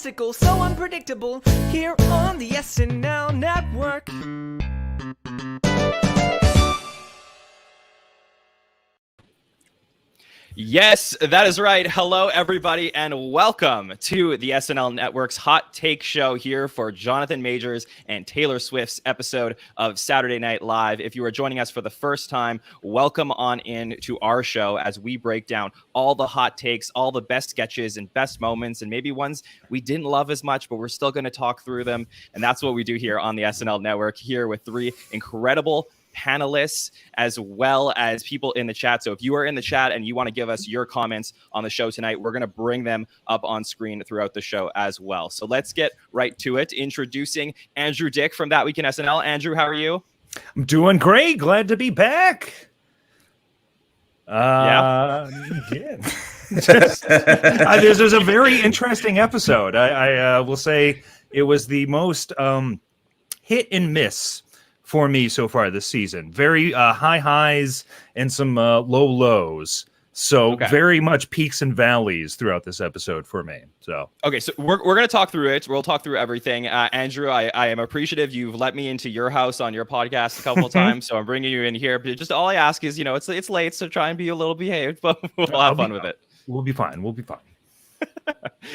fantastical, so unpredictable, here on the SNL Network. Yes, that is right. Hello, everybody, and welcome to the SNL Network's Hot Take Show here for Jonathan Majors and Taylor Swift's episode of Saturday Night Live. If you are joining us for the first time, welcome on in to our show as we break down all the hot takes, all the best sketches and best moments, and maybe ones we didn't love as much, but we're still going to talk through them. And that's what we do here on the SNL Network, here with three incredible panelists as well as people in the chat. So if you are in the chat and you want to give us your comments on the show tonight, we're going to bring them up on screen throughout the show as well. So let's get right to it. Introducing Andrew Dick from That Week in SNL. Andrew, how are you? I'm doing great. Glad to be back. This was a very interesting episode. I will say it was the most hit and miss for me so far this season. Very high highs and some low lows. So very much peaks and valleys throughout this episode for me. So so we're going to talk through it. We'll talk through everything. Andrew, I am appreciative you've let me into your house on your podcast a couple of times, so I'm bringing you in here. But just all I ask is, it's late, so try and be a little behaved, but we'll have fun with it. We'll be fine.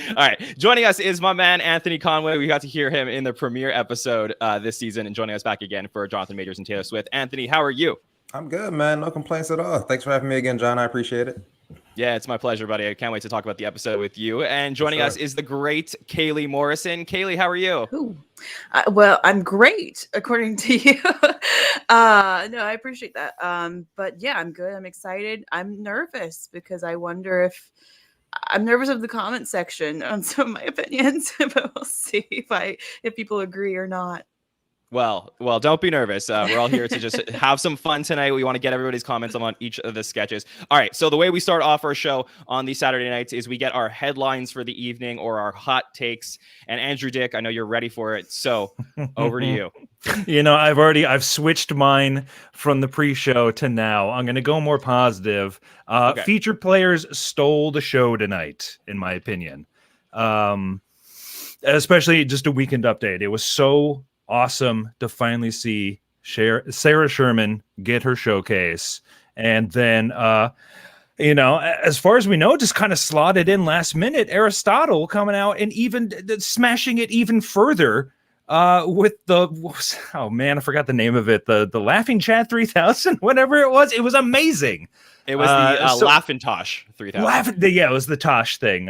All right. Joining us is my man, Anthony Conway. We got to hear him in the premiere episode this season, and joining us back again for Jonathan Majors and Taylor Swift. Anthony, how are you? I'm good, man. No complaints at all. Thanks for having me again, John. I appreciate it. Yeah, it's my pleasure, buddy. I can't wait to talk about the episode with you. And joining us is the great Kaley Morrison. Kaley, how are you? Well, I'm great, according to you. No, I appreciate that. But yeah, I'm good. I'm excited. I'm nervous because I wonder if I'm nervous of the comment section on some of my opinions, but we'll see if people agree or not. Well, don't be nervous. We're all here to just have some fun tonight. We want to get everybody's comments on each of the sketches. All right. So the way we start off our show on these Saturday nights is we get our headlines for the evening or our hot takes. And Andrew Dick, I know you're ready for it. So over to you. I've switched mine from the pre-show to now. I'm going to go more positive. Featured players stole the show tonight, in my opinion. Especially just a weekend update. It was so awesome to finally see Sarah Sherman get her showcase. And then, as far as we know, just kind of slotted in last minute, Aristotle coming out and even smashing it even further with I forgot the name of it. The Laughing Chat 3000, whatever it was. It was amazing. It was the Laughintosh 3000. It was the Tosh thing.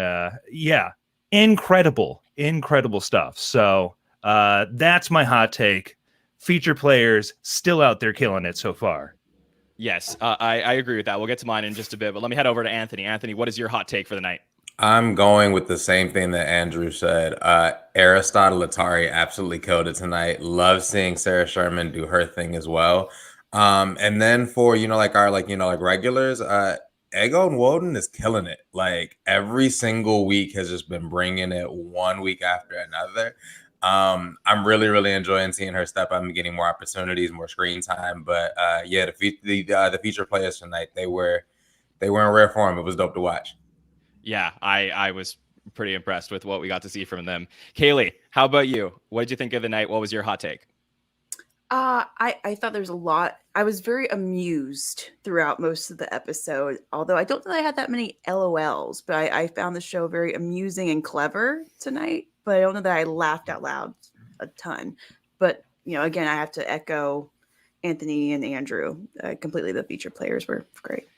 Incredible stuff. So that's my hot take. Feature players still out there killing it so far. Yes, I agree with that. We'll get to mine in just a bit, but let me head over to Anthony. Anthony, what is your hot take for the night? I'm going with the same thing that Andrew said. Aristotle Atari absolutely killed it tonight. Love seeing Sarah Sherman do her thing as well. And then for our regulars, Ego and Woden is killing it. Like every single week has just been bringing it one week after another. I'm really, really enjoying seeing her step up and getting more opportunities, more screen time. But the feature players tonight, they were in rare form. It was dope to watch. Yeah, I was pretty impressed with what we got to see from them. Kaley, how about you? What did you think of the night? What was your hot take? I thought there's a lot. I was very amused throughout most of the episode, although I don't think I had that many LOLs, but I found the show very amusing and clever tonight. But I don't know that I laughed out loud a ton. But, again, I have to echo Anthony and Andrew. Completely, the feature players were great.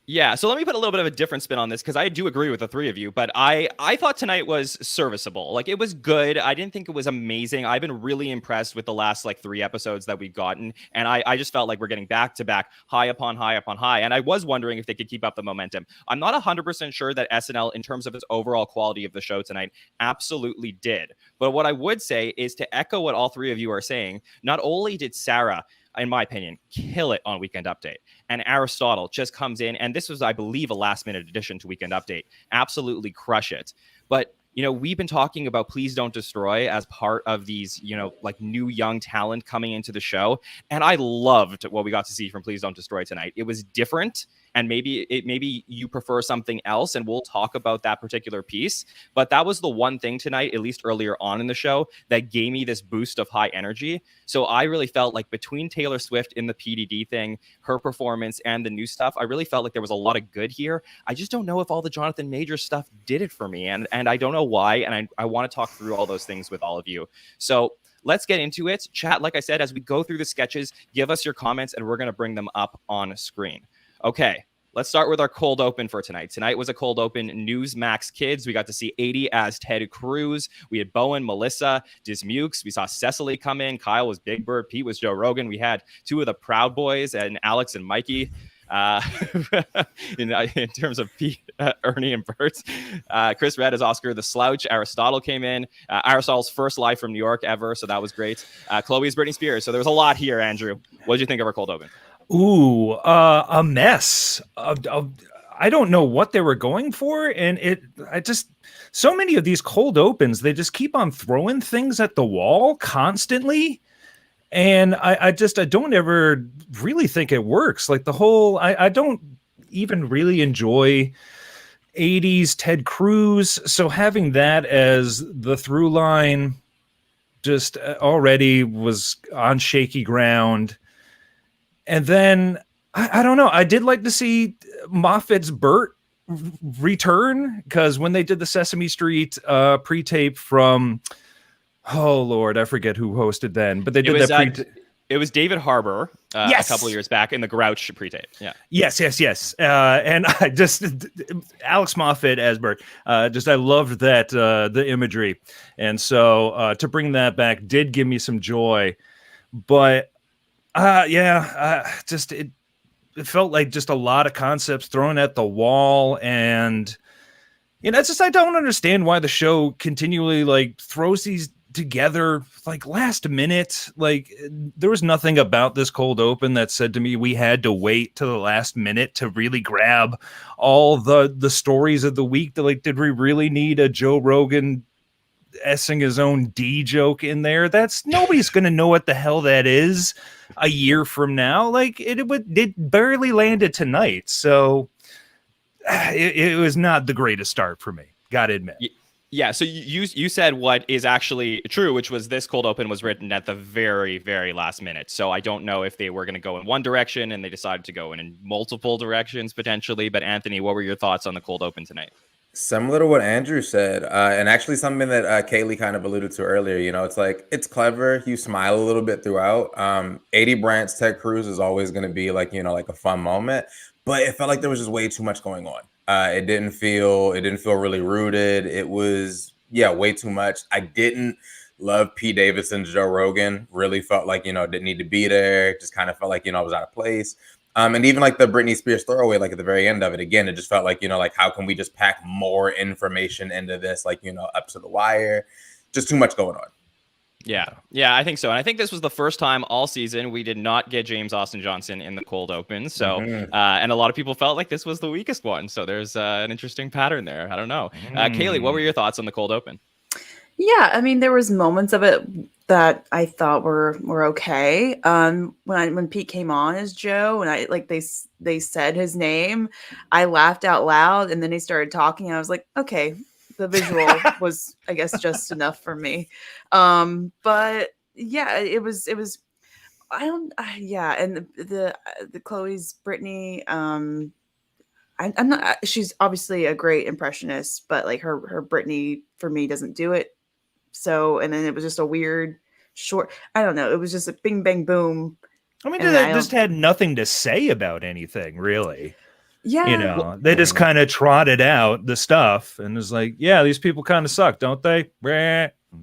Yeah, so let me put a little bit of a different spin on this because I do agree with the three of you, but I thought tonight was serviceable. Like, it was good. I didn't think it was amazing. I've been really impressed with the last, 3 episodes that we've gotten, and I just felt like we're getting back-to-back, high upon high upon high, and I was wondering if they could keep up the momentum. I'm not 100% sure that SNL, in terms of its overall quality of the show tonight, absolutely did. But what I would say is to echo what all three of you are saying, not only did Sarah, in my opinion, kill it on Weekend Update. And Aristotle just comes in, and this was, I believe, a last-minute addition to Weekend Update. Absolutely crush it. But, we've been talking about Please Don't Destroy as part of these, new young talent coming into the show. And I loved what we got to see from Please Don't Destroy tonight. It was different. and maybe you prefer something else, and we'll talk about that particular piece. But that was the one thing tonight, at least earlier on in the show, that gave me this boost of high energy. So I really felt like between Taylor Swift in the PDD thing, her performance, and the new stuff, I really felt like there was a lot of good here. I just don't know if all the Jonathan Majors stuff did it for me, and I don't know why, and I want to talk through all those things with all of you. So let's get into it. Chat, like I said, as we go through the sketches, give us your comments, and we're going to bring them up on screen. Okay, let's start with our cold open for tonight. Tonight was a cold open Newsmax Kids. We got to see 80 as Ted Cruz. We had Bowen, Melissa, Dismukes. We saw Cecily come in. Kyle was Big Bird. Pete was Joe Rogan. We had two of the Proud Boys, and Alex and Mikey. In terms of Pete, Ernie, and Bert. Chris Red as Oscar the Slouch. Aristotle came in. Aristotle's first live from New York ever, so that was great. Chloe is Britney Spears. So there was a lot here, Andrew. What did you think of our cold open? Ooh, a mess. I don't know what they were going for, and so many of these cold opens, they just keep on throwing things at the wall constantly. And I don't ever really think it works. Like the whole, I don't even really enjoy 80s Ted Cruz. So having that as the through line just already was on shaky ground. And then, I don't know, I did like to see Moffat's Bert return, because when they did the Sesame Street pre-tape from... Oh Lord, I forget who hosted then, but they did that. It was David Harbour yes! a couple of years back in the Grouch pre-tape. Yeah. Yes. And I just Alex Moffat as Bert. I loved that the imagery, and so to bring that back did give me some joy. But it felt like just a lot of concepts thrown at the wall, and it's just I don't understand why the show continually like throws these together like last minute. Like there was nothing about this cold open that said to me we had to wait to the last minute to really grab all the stories of the week. Like, did we really need a Joe Rogan essing his own D joke in there? That's nobody's gonna know what the hell that is a year from now. Like it barely landed tonight, so it was not the greatest start for me, gotta admit. Yeah, so you said what is actually true, which was this cold open was written at the very, very last minute. So I don't know if they were going to go in one direction and they decided to go in multiple directions potentially. But Anthony, what were your thoughts on the cold open tonight? Similar to what Andrew said, and actually something that Kaley kind of alluded to earlier. It's like, it's clever. You smile a little bit throughout. 80 Brandt's Ted Cruz is always going to be like, like a fun moment, but it felt like there was just way too much going on. It didn't feel really rooted. It was, way too much. I didn't love Pete Davidson's Joe Rogan. Really felt like, didn't need to be there. Just kind of felt like, I was out of place. And even like the Britney Spears throwaway, like at the very end of it, again, it just felt like, like how can we just pack more information into this, like, up to the wire? Just too much going on. Yeah, I think so. And I think this was the first time all season we did not get James Austin Johnson in the cold open. So, and a lot of people felt like this was the weakest one. So there's an interesting pattern there. I don't know. Kaley, what were your thoughts on the cold open? Yeah, I mean, there was moments of it that I thought were okay. When Pete came on as Joe, and I like they said his name, I laughed out loud, and then he started talking, and I was like, okay. The visual was, I guess, just enough for me. But yeah, it was, and the Chloe's Britney, I'm not, she's obviously a great impressionist, but like her Britney for me doesn't do it. So, and then it was just a weird short, I don't know. It was just a bing, bang, boom. I mean, they just had nothing to say about anything, really. Yeah. They just kind of trotted out the stuff and was like, yeah, these people kind of suck, don't they?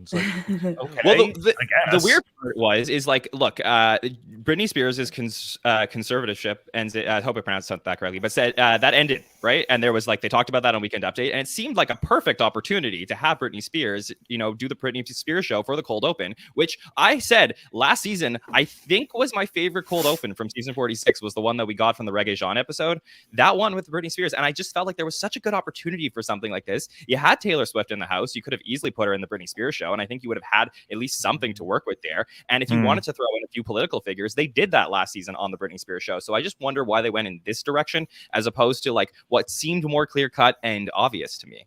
It's like, okay. Well, the weird part is like, look, Britney Spears' conservatorship ends. I hope I pronounced that correctly, but said that ended, right? And there was like, they talked about that on Weekend Update, and it seemed like a perfect opportunity to have Britney Spears, do the Britney Spears show for the cold open, which I said last season, I think was my favorite cold open from season 46 was the one that we got from the Reggae Jean episode. That one with Britney Spears. And I just felt like there was such a good opportunity for something like this. You had Taylor Swift in the house. You could have easily put her in the Britney Spears show, and I think you would have had at least something to work with there. And if you Mm. wanted to throw in a few political figures, they did that last season on the Britney Spears show. So I just wonder why they went in this direction as opposed to like what seemed more clear cut and obvious to me.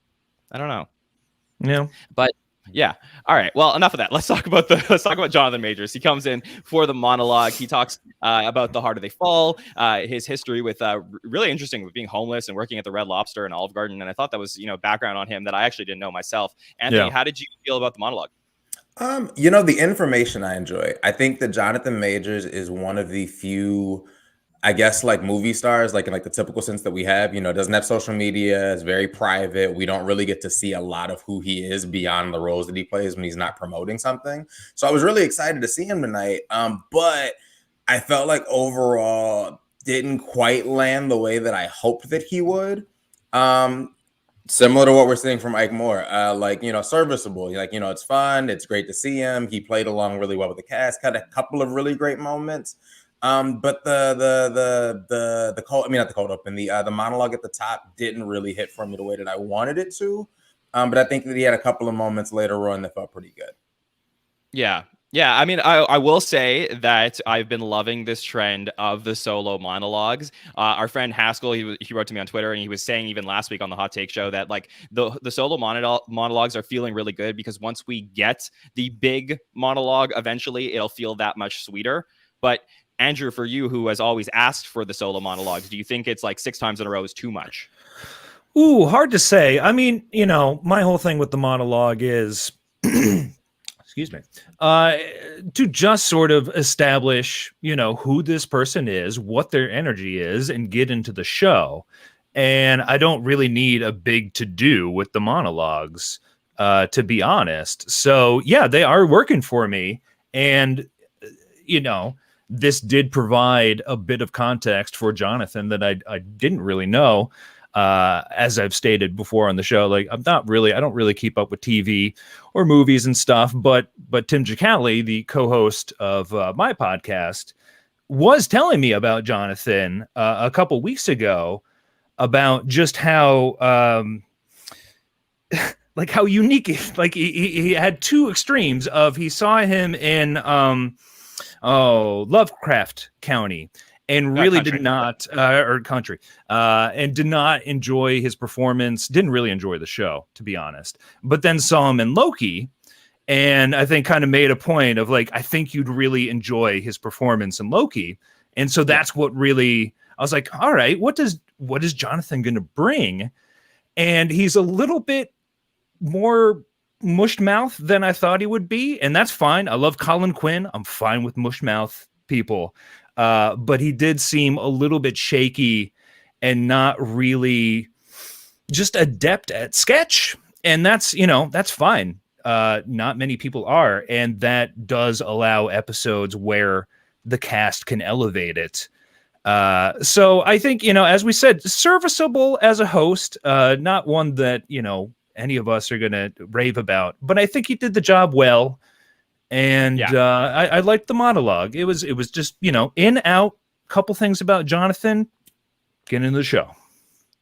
I don't know. Yeah. But yeah. All right. Well, enough of that. Let's talk about Jonathan Majors. He comes in for the monologue. He talks about the harder they fall, his history with really interesting with being homeless and working at the Red Lobster and Olive Garden. And I thought that was, background on him that I actually didn't know myself. Anthony, how did you feel about the monologue? The information I enjoy. I think that Jonathan Majors is one of the few, I guess, like movie stars, like in like the typical sense that we have, doesn't have social media, is very private. We don't really get to see a lot of who he is beyond the roles that he plays when he's not promoting something. So I was really excited to see him tonight. But I felt like overall didn't quite land the way that I hoped that he would. Similar to what we're seeing from Ike Moore, serviceable. It's fun. It's great to see him. He played along really well with the cast, had a couple of really great moments. But the cold, not the cold open, the monologue at the top didn't really hit for me the way that I wanted it to. But I think that he had a couple of moments later on that felt pretty good. Yeah. Yeah, I will say that I've been loving this trend of the solo monologues. Our friend Haskell, he wrote to me on Twitter, and he was saying even last week on the Hot Take Show that like the solo monologues are feeling really good because once we get the big monologue, eventually it'll feel that much sweeter. But Andrew, for you, who has always asked for the solo monologues, do you think it's like 6 times in a row is too much? Ooh, hard to say. My whole thing with the monologue is excuse me, to just sort of establish, who this person is, what their energy is, and get into the show. And I don't really need a big to-do with the monologues, to be honest. So, yeah, they are working for me. And, this did provide a bit of context for Jonathan that I didn't really know. As I've stated before on the show, like I don't really keep up with TV or movies and stuff, but Tim Giacalli, the co-host of my podcast, was telling me about Jonathan a couple weeks ago about just how like how unique, like he had 2 extremes of, he saw him in Lovecraft County, and really did not, and did not enjoy his performance, didn't really enjoy the show, to be honest. But then saw him in Loki, and I think kind of made a point of like, I think you'd really enjoy his performance in Loki. And so that's what really, I was like, all right, what is Jonathan going to bring? And he's a little bit more mushed mouth than I thought he would be. And that's fine. I love Colin Quinn. I'm fine with mushed mouth people. But he did seem a little bit shaky and not really just adept at sketch. And that's fine. Not many people are. And that does allow episodes where the cast can elevate it. So I think, as we said, serviceable as a host, not one that, any of us are going to rave about. But I think he did the job well. And I liked the monologue. It was just, in, out, couple things about Jonathan, get into the show.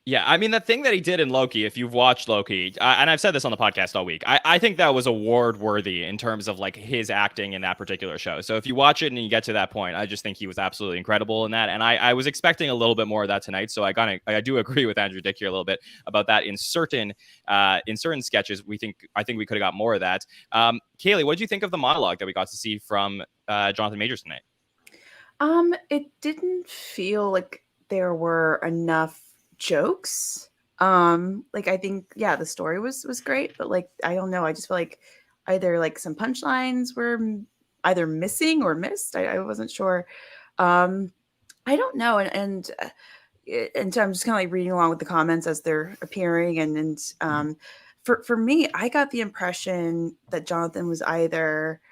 Yeah, the thing that he did in Loki, if you've watched Loki, and I've said this on the podcast all week, I think that was award-worthy in terms of like his acting in that particular show. So if you watch it and you get to that point, I just think he was absolutely incredible in that. And I was expecting a little bit more of that tonight. So I do agree with Andrew Dick here a little bit about that. In certain sketches, I think we could have got more of that. Kaley, what did you think of the monologue that we got to see from Jonathan Majors tonight? It didn't feel like there were enough jokes. I think the story was great, but like I don't know, I just feel like either like some punchlines were either missing or missed. I wasn't sure. I don't know, and so I'm just kind of like reading along with the comments as they're appearing, and for me, I got the impression that Jonathan was either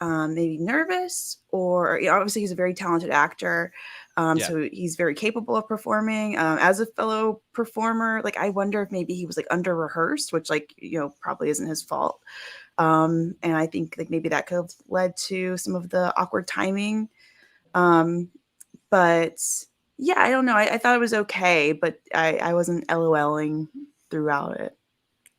maybe nervous, or obviously he's a very talented actor. So he's very capable of performing. As a fellow performer, like I wonder if maybe he was like under rehearsed, which probably isn't his fault. And I think like maybe that could have led to some of the awkward timing. But yeah, I don't know. I thought it was okay, but I wasn't LOLing throughout it.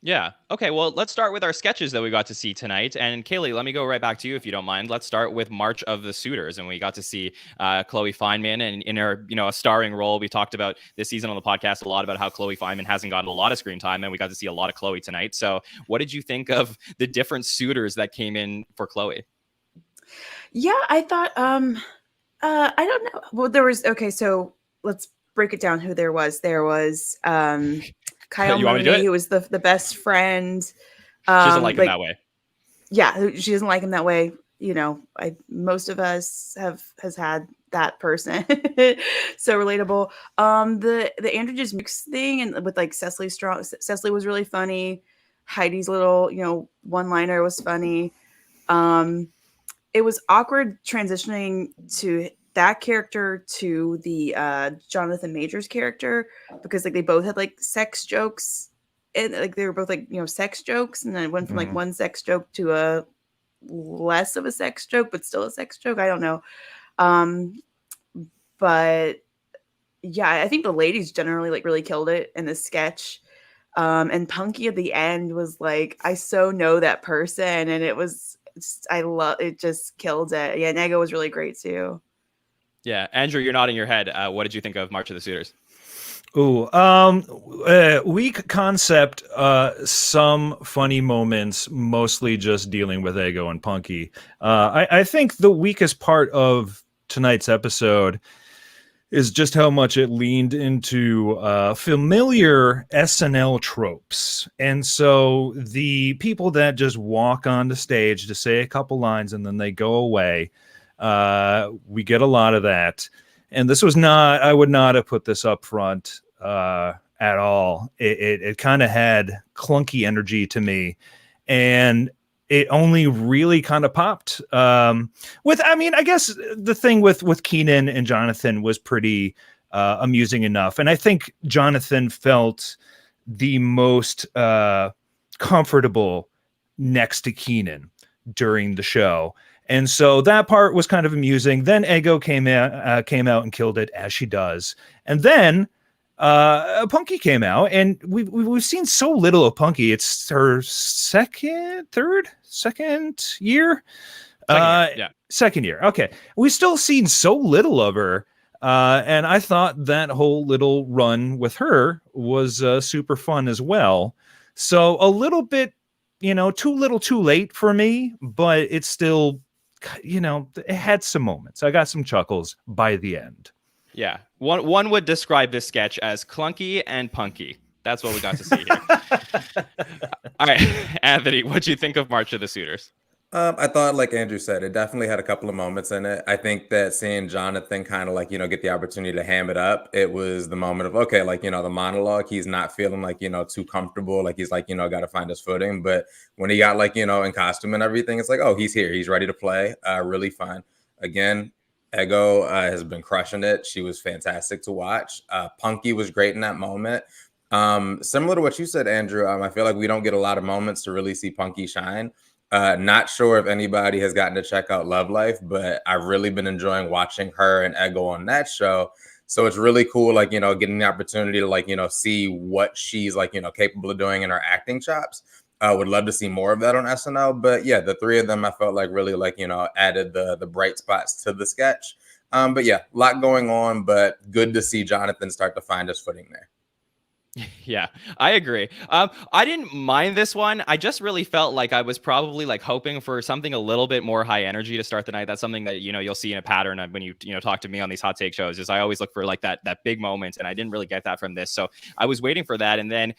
Yeah. Okay. Well, let's start with our sketches that we got to see tonight. And Kaley, let me go right back to you if you don't mind. Let's start with March of the Suitors, and we got to see Chloe Fineman and in her, a starring role. We talked about this season on the podcast a lot about how Chloe Fineman hasn't gotten a lot of screen time, and we got to see a lot of Chloe tonight. So, what did you think of the different suitors that came in for Chloe? Yeah, I thought I don't know. Well, there was so let's break it down who there was. There was Kyle You want me to do Mooney, it? who was the best friend. She doesn't like him that way. Yeah, she doesn't like him that way. Most of us has had that person. So relatable. The Andrew just mix thing and with like Cecily Strong. Cecily was really funny. Heidi's little, one-liner was funny. It was awkward transitioning to that character to the Jonathan Majors character because like they both had like sex jokes and like they were both like sex jokes, and then it went from like one sex joke to a less of a sex joke but still a sex joke. I don't know. But yeah, I think the ladies generally like really killed it in this sketch. And Punky at the end was like, I so know that person, and it was I love it, just killed it. Yeah, and Ego was really great too. Yeah, Andrew, you're nodding your head. What did you think of March of the Suitors? Ooh, weak concept, some funny moments, mostly just dealing with Ego and Punky. I think the weakest part of tonight's episode is just how much it leaned into familiar SNL tropes. And so the people that just walk on the stage to say a couple lines and then they go away, we get a lot of that. And this was not, I would not have put this up front at all. It kind of had clunky energy to me. And it only really kind of popped I guess the thing with Keenan and Jonathan was pretty amusing enough. And I think Jonathan felt the most comfortable next to Keenan during the show. And so that part was kind of amusing. Then Ego came out and killed it, as she does. And then Punky came out, and we've seen so little of Punky. It's her second year. Second year. Okay. We've still seen so little of her. And I thought that whole little run with her was super fun as well. So a little bit, too little too late for me, but it's still, it had some moments. I got some chuckles by the end. Yeah. One would describe this sketch as clunky and punky. That's what we got to see here. All right. Anthony, what'd you think of March of the Suitors? I thought, like Andrew said, it definitely had a couple of moments in it. I think that seeing Jonathan kind of like, get the opportunity to ham it up, it was the moment of, okay, like, the monologue, he's not feeling like, too comfortable. Like he's like, got to find his footing. But when he got like, in costume and everything, it's like, oh, he's here. He's ready to play. Really fun. Again, Ego has been crushing it. She was fantastic to watch. Punky was great in that moment. Similar to what you said, Andrew, I feel like we don't get a lot of moments to really see Punky shine. Not sure if anybody has gotten to check out Love Life, but I've really been enjoying watching her and Ego on that show. So it's really cool, like, getting the opportunity to like, see what she's like, capable of doing in her acting chops. Would love to see more of that on SNL. But yeah, the three of them, I felt like really like, added the bright spots to the sketch. But yeah, a lot going on, but good to see Jonathan start to find his footing there. Yeah, I agree. I didn't mind this one. I just really felt like I was probably like hoping for something a little bit more high energy to start the night. That's something that, you'll see in a pattern when you talk to me on these hot take shows, is I always look for like that big moment. And I didn't really get that from this. So I was waiting for that. And then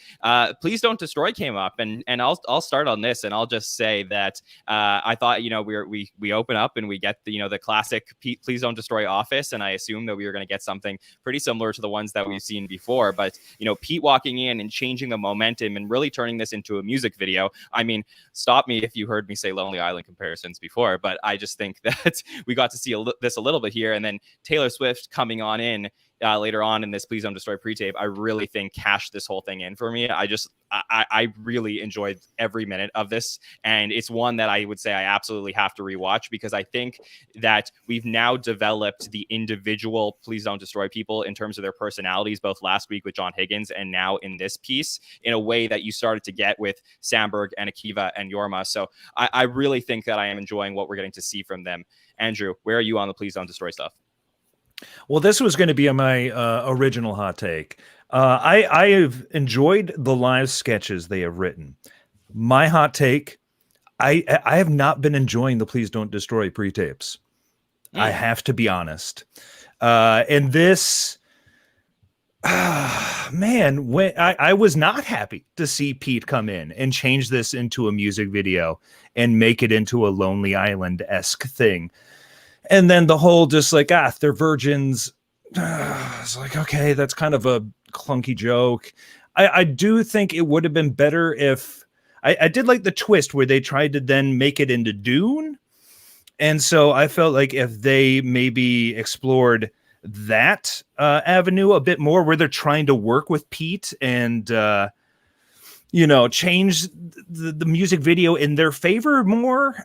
Please Don't Destroy came up, and I'll start on this, and I'll just say that I thought, we open up and we get the classic Please Don't Destroy office. And I assumed that we were going to get something pretty similar to the ones that we've seen before. But, Pete walking in and changing the momentum and really turning this into a music video. I mean, stop me if you heard me say Lonely Island comparisons before, but I just think that we got to see this a little bit here. And then Taylor Swift coming on in later on in this Please Don't Destroy pre-tape, I really think cashed this whole thing in for me. I really enjoyed every minute of this, and it's one that I would say I absolutely have to rewatch, because I think that we've now developed the individual Please Don't Destroy people in terms of their personalities, both last week with John Higgins and now in this piece, in a way that you started to get with Sandberg and Akiva and Yorma. So I really think that I am enjoying what we're getting to see from them. Andrew, where are you on the Please Don't Destroy stuff? Well, this was going to be my original hot take. I have enjoyed the live sketches they have written. My hot take, I have not been enjoying the Please Don't Destroy pre-tapes. I have to be honest. And this, man, when I was not happy to see Pete come in and change this into a music video and make it into a Lonely Island-esque thing. And then the whole just like, they're virgins. It's like, okay, that's kind of a clunky joke. I do think it would have been better if I did like the twist where they tried to then make it into Dune. And so I felt like if they maybe explored that avenue a bit more, where they're trying to work with Pete and, change the music video in their favor more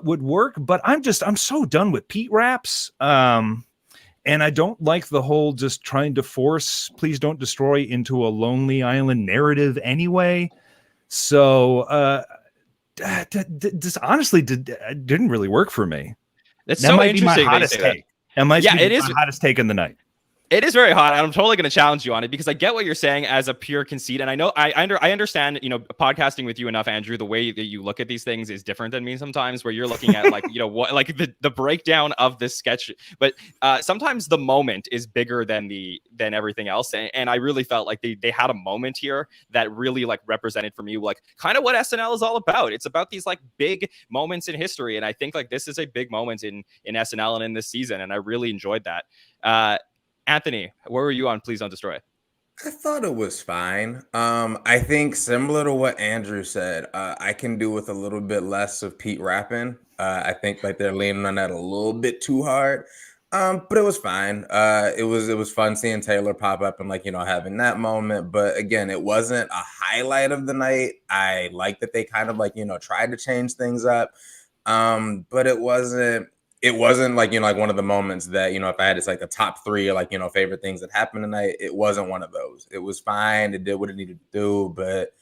would work. But I'm so done with Pete raps. And I don't like the whole just trying to force Please Don't Destroy into a Lonely Island narrative anyway. So this honestly didn't really work for me. It's that so might be my interesting hottest take. That might be it is my hottest take in the night. It is very hot. I'm totally going to challenge you on it, because I get what you're saying as a pure conceit. And I know I understand, podcasting with you enough, Andrew, the way that you look at these things is different than me sometimes, where you're looking at what, like the breakdown of this sketch. But sometimes the moment is bigger than everything else. And I really felt like they had a moment here that really like represented for me, like kind of what SNL is all about. It's about these like big moments in history. And I think like this is a big moment in SNL and in this season. And I really enjoyed that. Anthony, where were you on Please Don't Destroy? I thought it was fine. I think similar to what Andrew said, I can do with a little bit less of Pete rapping. I think like they're leaning on that a little bit too hard. But it was fine. It was fun seeing Taylor pop up and having that moment. But again, it wasn't a highlight of the night. I like that they kind of tried to change things up. But it wasn't like one of the moments that if I had to like the top three or favorite things that happened tonight, it wasn't one of those. It was fine. It did what it needed to do, but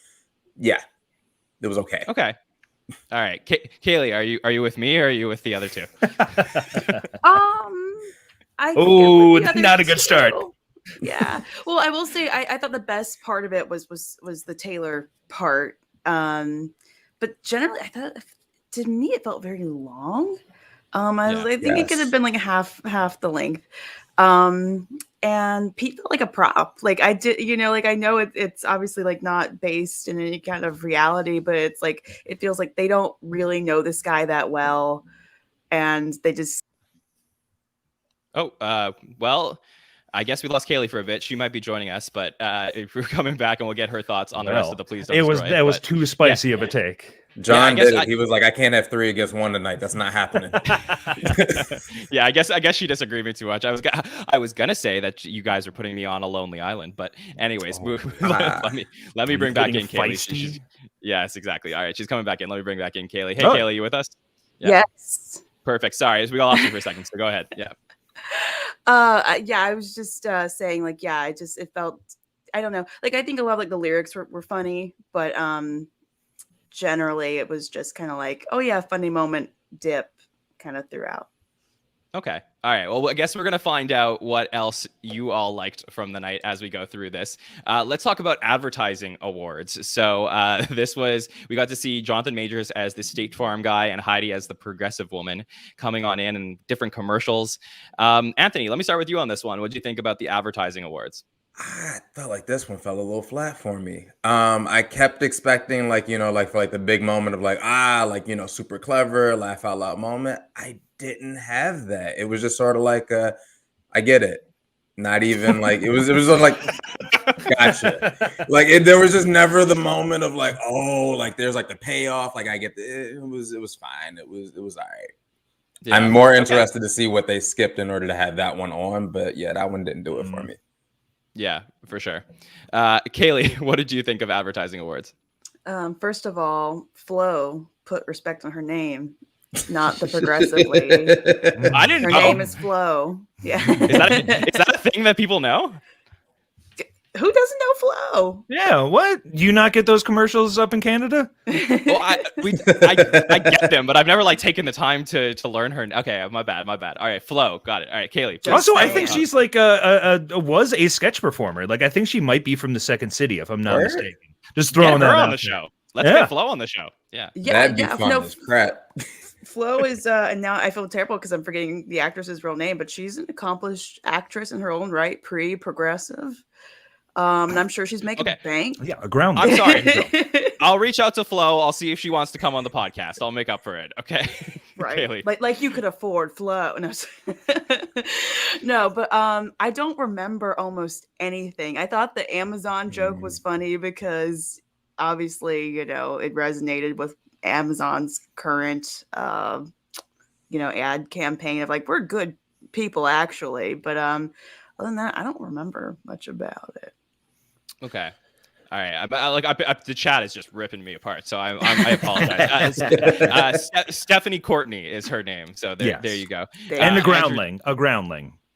yeah, it was okay. Okay, all right. Kaley, are you with me or are you with the other two? Not a good start. Yeah. Well, I will say I thought the best part of it was the Taylor part. But generally, I thought to me it felt very long. I think it could have been like half the length. And Pete felt like a prop. Like I did, I know it's obviously like not based in any kind of reality, but it's like, it feels like they don't really know this guy that well. And they just. Well, I guess we lost Kaley for a bit. She might be joining us, but if we're coming back and we'll get her thoughts on the rest of the Please Don't Destroy. That was too spicy of a take. John did it. He was like, I can't have 3 against 1 tonight. That's not happening. Yeah, I guess she disagreed with me too much. I was gonna say that you guys are putting me on a lonely island, but anyways, let me bring back in Kaley. Yes, exactly. All right, she's coming back in. Let me bring back in Kaley. Hey, Kaley, you with us? Yeah. Yes. Perfect. Sorry, we lost you for a second, so go ahead. Yeah. I was just saying, like, yeah, it felt, I don't know, like I think a lot of like the lyrics were funny, but generally it was just kind of like, oh yeah, funny moment dip kind of throughout. Okay. All right. Well, I guess we're going to find out what else you all liked from the night as we go through this. Let's talk about advertising awards. So we got to see Jonathan Majors as the State Farm guy and Heidi as the progressive woman coming on in and different commercials. Anthony, let me start with you on this one. What did you think about the advertising awards? I felt like this one fell a little flat for me. I kept expecting for the big moment of super clever, laugh out loud moment. I didn't have that. It was just sort of like I get it. Not even like it was like gotcha. There was just never the moment of there's the payoff. I get it was fine. It was all right. Yeah, I'm more interested to see what they skipped in order to have that one on, but yeah, that one didn't do it for me. Yeah, for sure. Kaley, what did you think of advertising awards? First of all, Flo put respect on her name, not the progressive lady. I didn't Her know. name is Flo. Yeah. Is that a thing that people know? Who doesn't know Flo? Yeah, what? You not get those commercials up in Canada? Well, I get them, but I've never like taken the time to learn her. Okay, my bad. All right, Flo, got it. All right, Kaley. Just Also, I saying. think she's like was a sketch performer. Like I think she might be from the Second City, if I'm not mistaken. Just throwing Get her that on out the there. show. Let's get Flo on the show. Yeah. That'd be fun No, as crap. Flo is, and now I feel terrible because I'm forgetting the actress's real name, but she's an accomplished actress in her own right, progressive. And I'm sure she's making bank. Yeah, a ground. I'm sorry. I'll reach out to Flo. I'll see if she wants to come on the podcast. I'll make up for it. Okay. Right. Kaley. Like you could afford Flo. No, no, but I don't remember almost anything. I thought the Amazon joke was funny because obviously, you know, it resonated with Amazon's current ad campaign of like, we're good people actually. But other than that, I don't remember much about it. Okay. All right. The chat is just ripping me apart, so I apologize. Stephanie Courtney is her name, so there you go. And a groundling.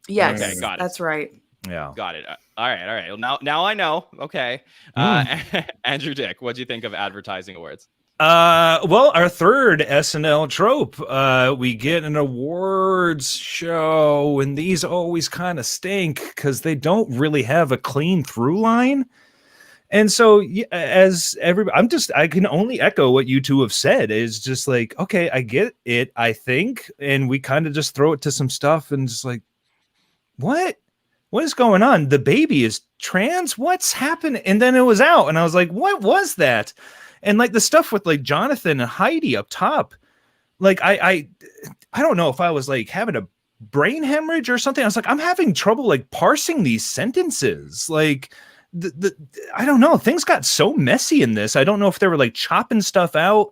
Yes, okay, got it. That's right. Yeah, got it. All right. Well, now I know. Okay. Andrew Dick, what do you think of advertising awards? Well, our third SNL trope, we get an awards show, and these always kind of stink because they don't really have a clean through line. And so, as everybody, I can only echo what you two have said. Is just like, okay, I get it, I think, and we kind of just throw it to some stuff, and just like, what is going on? The baby is trans. What's happening? And then it was out, and I was like, what was that? And like the stuff with like Jonathan and Heidi up top, like I don't know if I was like having a brain hemorrhage or something. I was like, I'm having trouble like parsing these sentences. Like I don't know. Things got so messy in this. I don't know if they were like chopping stuff out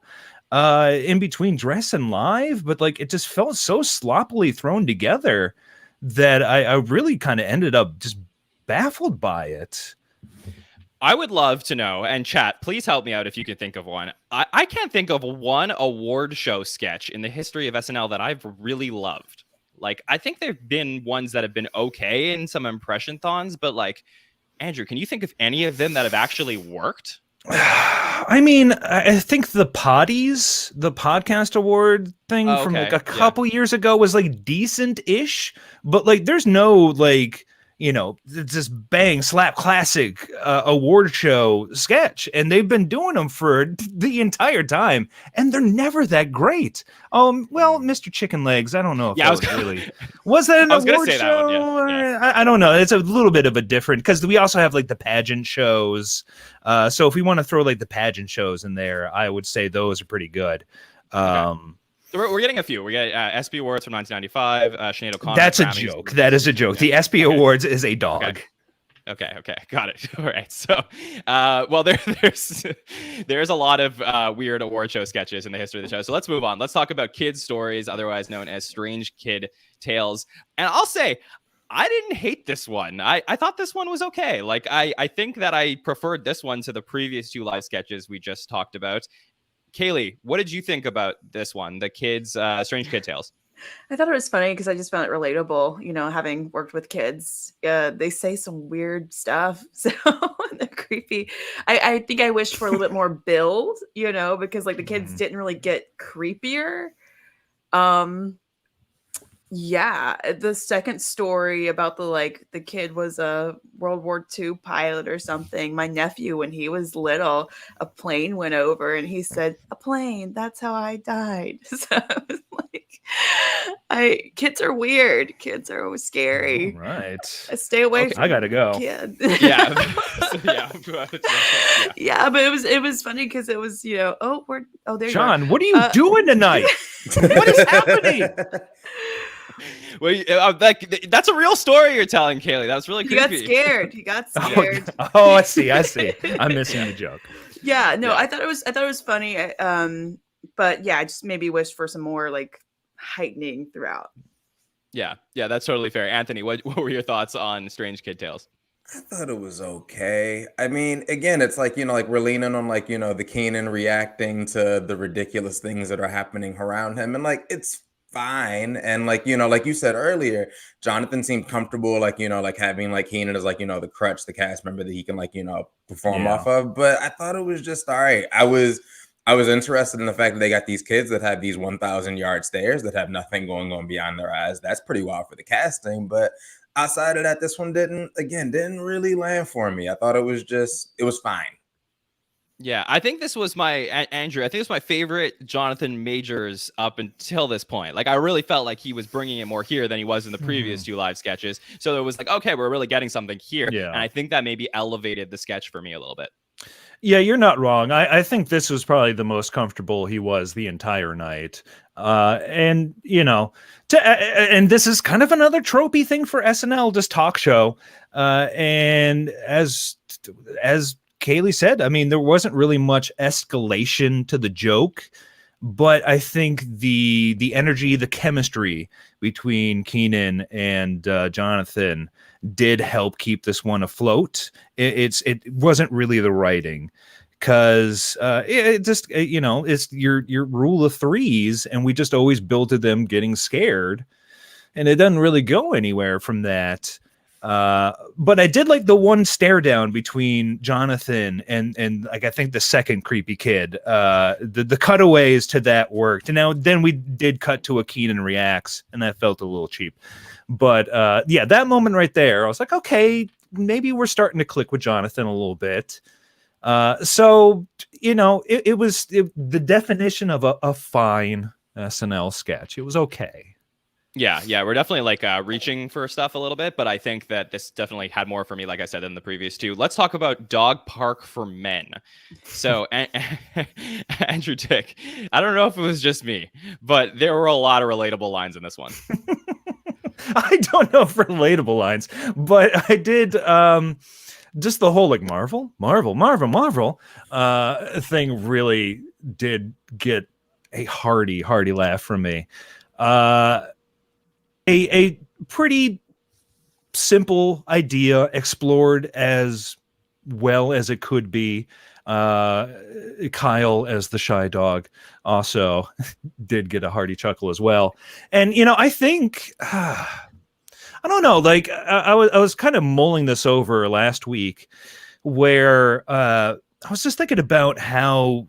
in between dress and live, but like it just felt so sloppily thrown together that I really kind of ended up just baffled by it. I would love to know, and chat, please help me out if you can think of one. I can't think of one award show sketch in the history of SNL that I've really loved. Like, I think there have been ones that have been okay in some impression-thons, but like, Andrew, can you think of any of them that have actually worked? I mean, I think the podcast award thing from like a couple years ago was like decent-ish, but like there's no like, you know, this bang slap classic award show sketch, and they've been doing them for the entire time, and they're never that great. Well, Mr. Chicken Legs, I don't know if was that an award show? Yeah. I don't know. It's a little bit of a different, because we also have like the pageant shows. So if we want to throw like the pageant shows in there, I would say those are pretty good. So we're getting a few. We get SB Awards from 1995. Sinead O'Connor. That's a joke. That is a joke. The SB Awards is a dog. Okay, got it. All right. So, well, there's a lot of weird award show sketches in the history of the show. So let's move on. Let's talk about kids' stories, otherwise known as strange kid tales. And I'll say, I didn't hate this one. I thought this one was okay. Like, I think that I preferred this one to the previous two live sketches we just talked about. Kaley, what did you think about this one, the kids, Strange Kid Tales? I thought it was funny because I just found it relatable, you know, having worked with kids. They say some weird stuff, so they're creepy. I think I wished for a little bit more build, you know, because like the kids didn't really get creepier. Yeah, the second story about the kid was a World War II pilot or something. My nephew, when he was little, a plane went over and he said, "A plane, that's how I died." So I was like, kids are weird. Kids are always scary. All right. Stay away from I gotta go. kids. Yeah. Yeah, but it was funny because it was, you know, there John, you are. what are you doing tonight? What is happening? Well, that's a real story you're telling, Kaley. That was really creepy. He got scared. Oh, I see. I'm missing the joke. Yeah, no, I thought it was funny. But yeah, I just maybe wished for some more like heightening throughout. Yeah, that's totally fair. Anthony, what were your thoughts on Strange Kid Tales? I thought it was okay. I mean, again, it's like, like we're leaning on like, the Keenan reacting to the ridiculous things that are happening around him. And like, it's fine. And like, like you said earlier, Jonathan seemed comfortable, like, like having like Keenan as like, the crutch, the cast member that he can like, perform Yeah. off of. But I thought it was just all right. I was interested in the fact that they got these kids that have these 1,000-yard stares that have nothing going on beyond their eyes. That's pretty wild for the casting. But outside of that, this one didn't really land for me. I thought it was fine. Yeah, I think this was Andrew. I think it's my favorite Jonathan Majors up until this point. Like, I really felt like he was bringing it more here than he was in the previous two live sketches. So it was like, okay, we're really getting something here. Yeah. And I think that maybe elevated the sketch for me a little bit. Yeah, you're not wrong. I think this was probably the most comfortable he was the entire night. And and this is kind of another tropey thing for SNL, just talk show. And as Kaley said, I mean, there wasn't really much escalation to the joke, but I think the energy, the chemistry between Keenan and Jonathan did help keep this one afloat. It wasn't really the writing, because it just it's your rule of threes, and we just always built to them getting scared, and it doesn't really go anywhere from that. But I did like the one stare down between Jonathan and like I think the second creepy kid. The cutaways to that worked. And now then we did cut to a Keenan reacts, and that felt a little cheap. But yeah, that moment right there, I was like, okay, maybe we're starting to click with Jonathan a little bit. So it was the definition of a fine SNL sketch. It was okay. Yeah, we're definitely like reaching for stuff a little bit, but I think that this definitely had more for me, like I said, than the previous two. Let's talk about Dog Park for Men. So, Andrew Dick, I don't know if it was just me, but there were a lot of relatable lines in this one. I don't know if relatable lines, but I did just the whole like Marvel thing really did get a hearty laugh from me. A pretty simple idea explored as well as it could be. Kyle as the shy dog also did get a hearty chuckle as well. And I think I don't know, like I was kind of mulling this over last week, where I was just thinking about how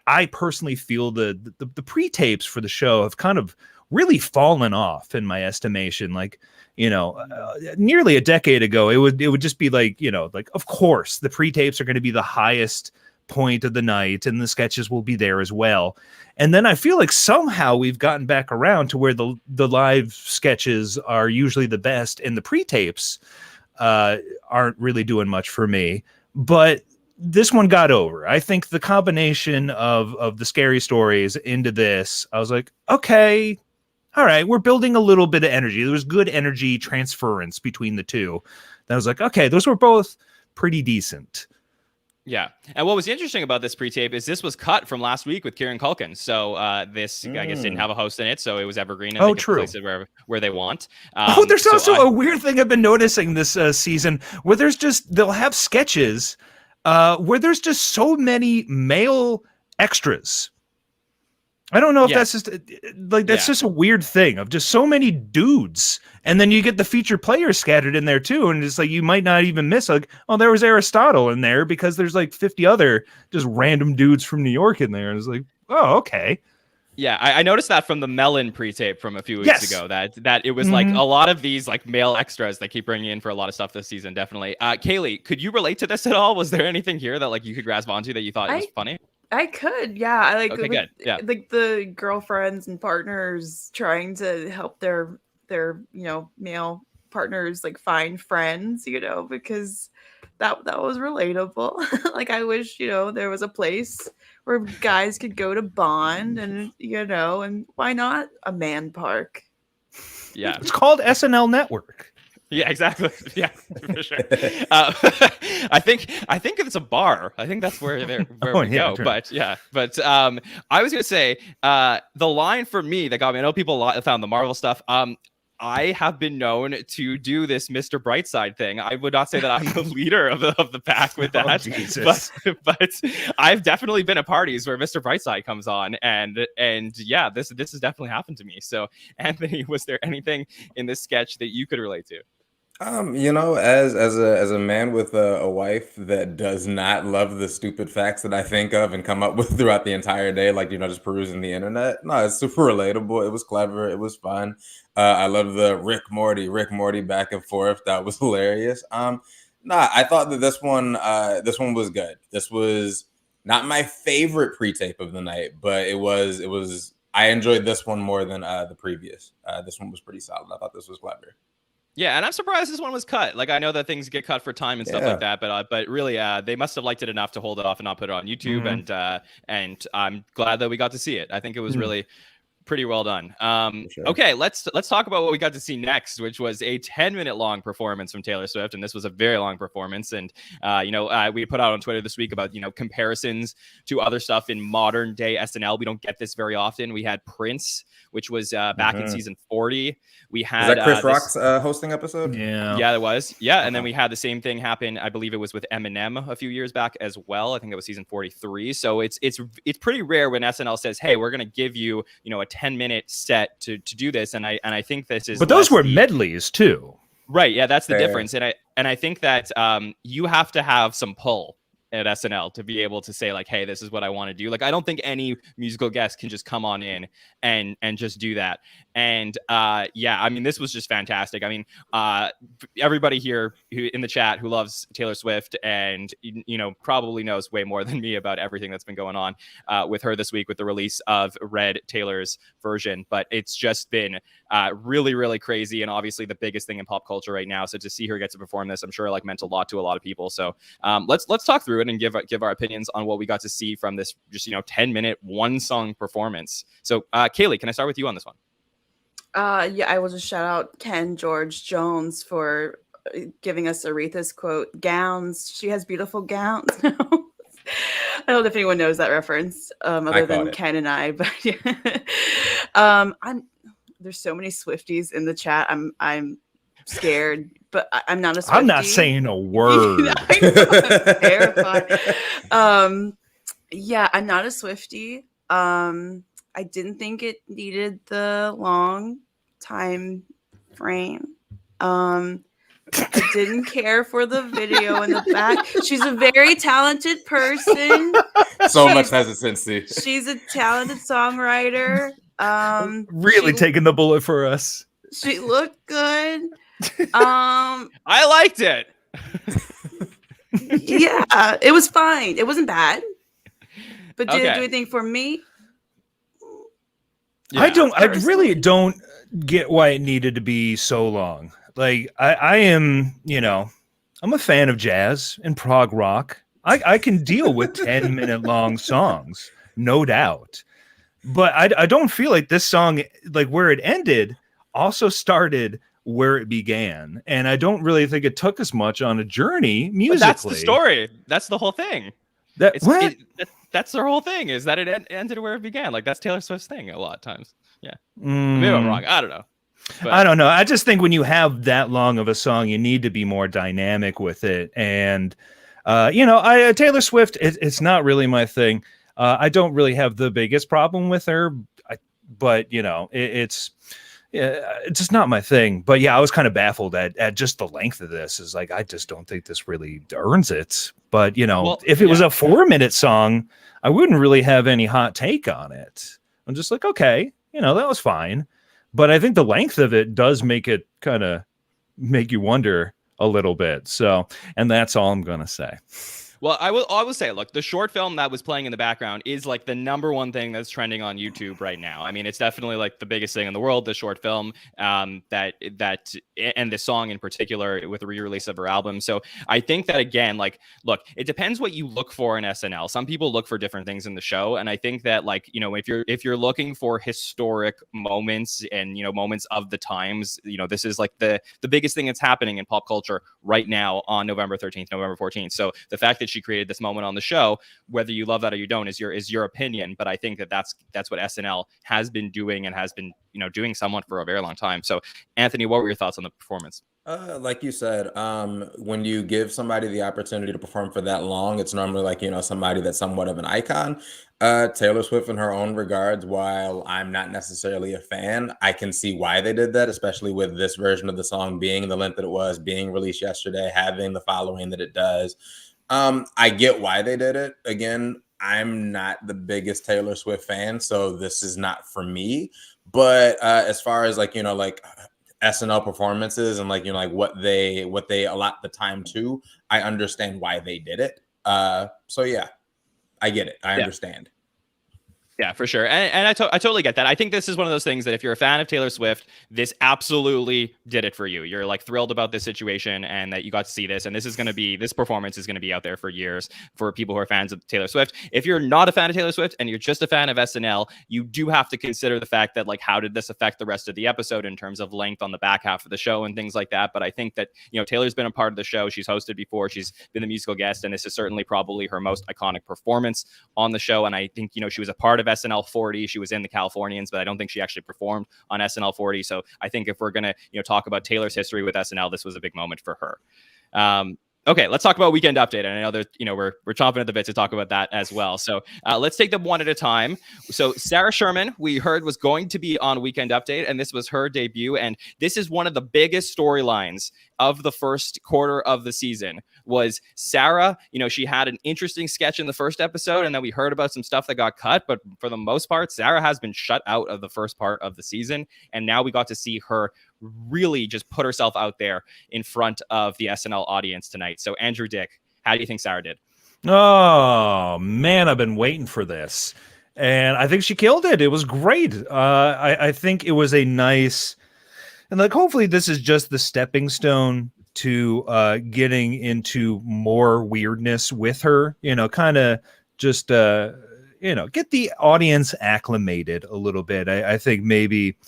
I personally feel the pre-tapes for the show have kind of really fallen off in my estimation. Like, nearly a decade ago, it would just be like, like, of course the pre-tapes are going to be the highest point of the night and the sketches will be there as well. And then I feel like somehow we've gotten back around to where the live sketches are usually the best and the pre-tapes aren't really doing much for me. But this one got over. I think the combination of the scary stories into this, I was like, okay, all right, we're building a little bit of energy. There was good energy transference between the two. That was like, okay, those were both pretty decent. Yeah. And what was interesting about this pre-tape is this was cut from last week with Kieran Culkin. So this, I guess, didn't have a host in it. So it was evergreen. And they could place it where they want. There's also a weird thing I've been noticing this season where they'll have sketches where there's just so many male extras. I don't know if that's just like, that's just a weird thing of just so many dudes. And then you get the featured players scattered in there too. And it's like, you might not even miss like, oh, there was Aristotle in there because there's like 50 other just random dudes from New York in there. And it's like, oh, okay. Yeah, I noticed that from the Melon pre-tape from a few weeks ago, that it was like a lot of these like male extras they keep bringing in for a lot of stuff this season. Definitely. Kaley, could you relate to this at all? Was there anything here that like you could grasp onto that you thought was funny? I could, yeah. I like, okay, good. Yeah, like the girlfriends and partners trying to help their male partners like find friends, because that was relatable. Like, I wish there was a place where guys could go to bond, and and why not a man park? Yeah, it's called SNL Network. Yeah, exactly. Yeah, for sure. I think it's a bar. I think that's where we go. True. But I was gonna say the line for me that got me. I know people found the Marvel stuff. I have been known to do this Mr. Brightside thing. I would not say that I'm the leader of the pack with Oh, that, Jesus. but I've definitely been at parties where Mr. Brightside comes on, and yeah, this has definitely happened to me. So, Anthony, was there anything in this sketch that you could relate to? As a man with a wife that does not love the stupid facts that I think of and come up with throughout the entire day, like, just perusing the internet. No, it's super relatable. It was clever. It was fun. I love the Rick Morty back and forth. That was hilarious. I thought that this one was good. This was not my favorite pre-tape of the night, but it was. I enjoyed this one more than the previous. This one was pretty solid. I thought this was clever. Yeah, and I'm surprised this one was cut. Like, I know that things get cut for time and stuff like that, but really, they must have liked it enough to hold it off and not put it on YouTube. And I'm glad that we got to see it. I think it was really pretty well done. Sure. Okay, let's talk about what we got to see next, which was a 10-minute long performance from Taylor Swift, and this was a very long performance. And we put out on Twitter this week about comparisons to other stuff in modern day SNL. We don't get this very often. We had Prince, which was back in season 40. We had is that Chris Rock's hosting episode? Yeah, it was. Yeah, and then we had the same thing happen. I believe it was with Eminem a few years back as well. I think it was season 43. So it's pretty rare when SNL says, "Hey, we're going to give you a 10-minute set to do this." And I think this is. But those were medleys too. Right. Yeah, that's the difference. And I think that you have to have some pull at SNL to be able to say, like, hey, this is what I want to do. Like, I don't think any musical guest can just come on in and just do that. And I mean, this was just fantastic. I mean, everybody here who in the chat who loves Taylor Swift and probably knows way more than me about everything that's been going on with her this week with the release of Red, Taylor's version. But it's just been really, really crazy, and obviously the biggest thing in pop culture right now. So to see her get to perform this, I'm sure meant a lot to a lot of people. So let's talk through it and give our opinions on what we got to see from this just 10-minute one song performance. So Kaley, can I start with you on this one? I will just shout out Ken George Jones for giving us Aretha's quote, "Gowns. She has beautiful gowns." I don't know if anyone knows that reference other than Ken and I, but there's so many Swifties in the chat. I'm scared, but I'm not a Swiftie. I'm not saying a word. I know, I'm terrified. I'm not a Swiftie. I didn't think it needed the long time frame. I didn't care for the video in the back. She's a very talented person. Much hesitancy. She's a talented songwriter. Really taking the bullet for us. She looked good. I liked it. Yeah, it was fine. It wasn't bad. But did it do anything for me? Yeah, I really don't get why it needed to be so long. Like I am, I'm a fan of jazz and prog rock. I can deal with 10-minute long songs, no doubt. But I don't feel like this song, like where it ended, also started where it began. And I don't really think it took as much on a journey musically. But that's the story. That's the whole thing. That's their whole thing, is that it ended where it began. Like, that's Taylor Swift's thing a lot of times. Yeah. Maybe I'm wrong. I don't know. But I don't know. I just think when you have that long of a song, you need to be more dynamic with it. And, Taylor Swift, it's not really my thing. I don't really have the biggest problem with her, but it's just not my thing. But yeah, I was kind of baffled at just the length of this. Is like, I just don't think this really earns it. But if it was a 4-minute song, I wouldn't really have any hot take on it. I'm just like, okay, that was fine. But I think the length of it does make it kind of make you wonder a little bit. So, and that's all I'm going to say. Well, I will say, look, the short film that was playing in the background is like the number one thing that's trending on YouTube right now. I mean, it's definitely like the biggest thing in the world, the short film, that and the song in particular with the re-release of her album. So I think that, again, like, look, it depends what you look for in SNL. Some people look for different things in the show. And I think that, like, if you're looking for historic moments and, moments of the times, this is like the biggest thing that's happening in pop culture right now on November 13th, November 14th. So the fact that that she created this moment on the show. Whether you love that or you don't is your opinion, but I think that's what SNL has been doing and has been doing somewhat for a very long time. So Anthony, what were your thoughts on the performance? Like you said, when you give somebody the opportunity to perform for that long, it's normally like, somebody that's somewhat of an icon. Taylor Swift, in her own regards, while I'm not necessarily a fan, I can see why they did that, especially with this version of the song being the length that it was, being released yesterday, having the following that it does. I get why they did it. Again, I'm not the biggest Taylor Swift fan, so this is not for me. But as far as like SNL performances and like what they allot the time to, I understand why they did it. So yeah, I get it. I understand. Yeah, for sure. And I totally get that. I think this is one of those things that if you're a fan of Taylor Swift, this absolutely did it for you. You're like thrilled about this situation and that you got to see this. And this performance is going to be out there for years for people who are fans of Taylor Swift. If you're not a fan of Taylor Swift and you're just a fan of SNL, you do have to consider the fact that like, how did this affect the rest of the episode in terms of length on the back half of the show and things like that. But I think that, Taylor's been a part of the show. She's hosted before. She's been the musical guest. And this is certainly probably her most iconic performance on the show. And I think, she was a part of SNL 40. She was in the Californians, but I don't think she actually performed on SNL 40. So I think if we're going to, talk about Taylor's history with SNL, this was a big moment for her. Okay, let's talk about Weekend Update. And I know that, we're chomping at the bit to talk about that as well. So let's take them one at a time. So Sarah Sherman, we heard, was going to be on Weekend Update, and this was her debut. And this is one of the biggest storylines of the first quarter of the season was Sarah. She had an interesting sketch in the first episode, and then we heard about some stuff that got cut. But for the most part, Sarah has been shut out of the first part of the season. And now we got to see her really just put herself out there in front of the SNL audience tonight. So Andrew Dick, how do you think Sarah did? Oh man, I've been waiting for this, and I think she killed it. It was great. I think it was a nice, and like hopefully this is just the stepping stone to getting into more weirdness with her. Kind of just get the audience acclimated a little bit. I think maybe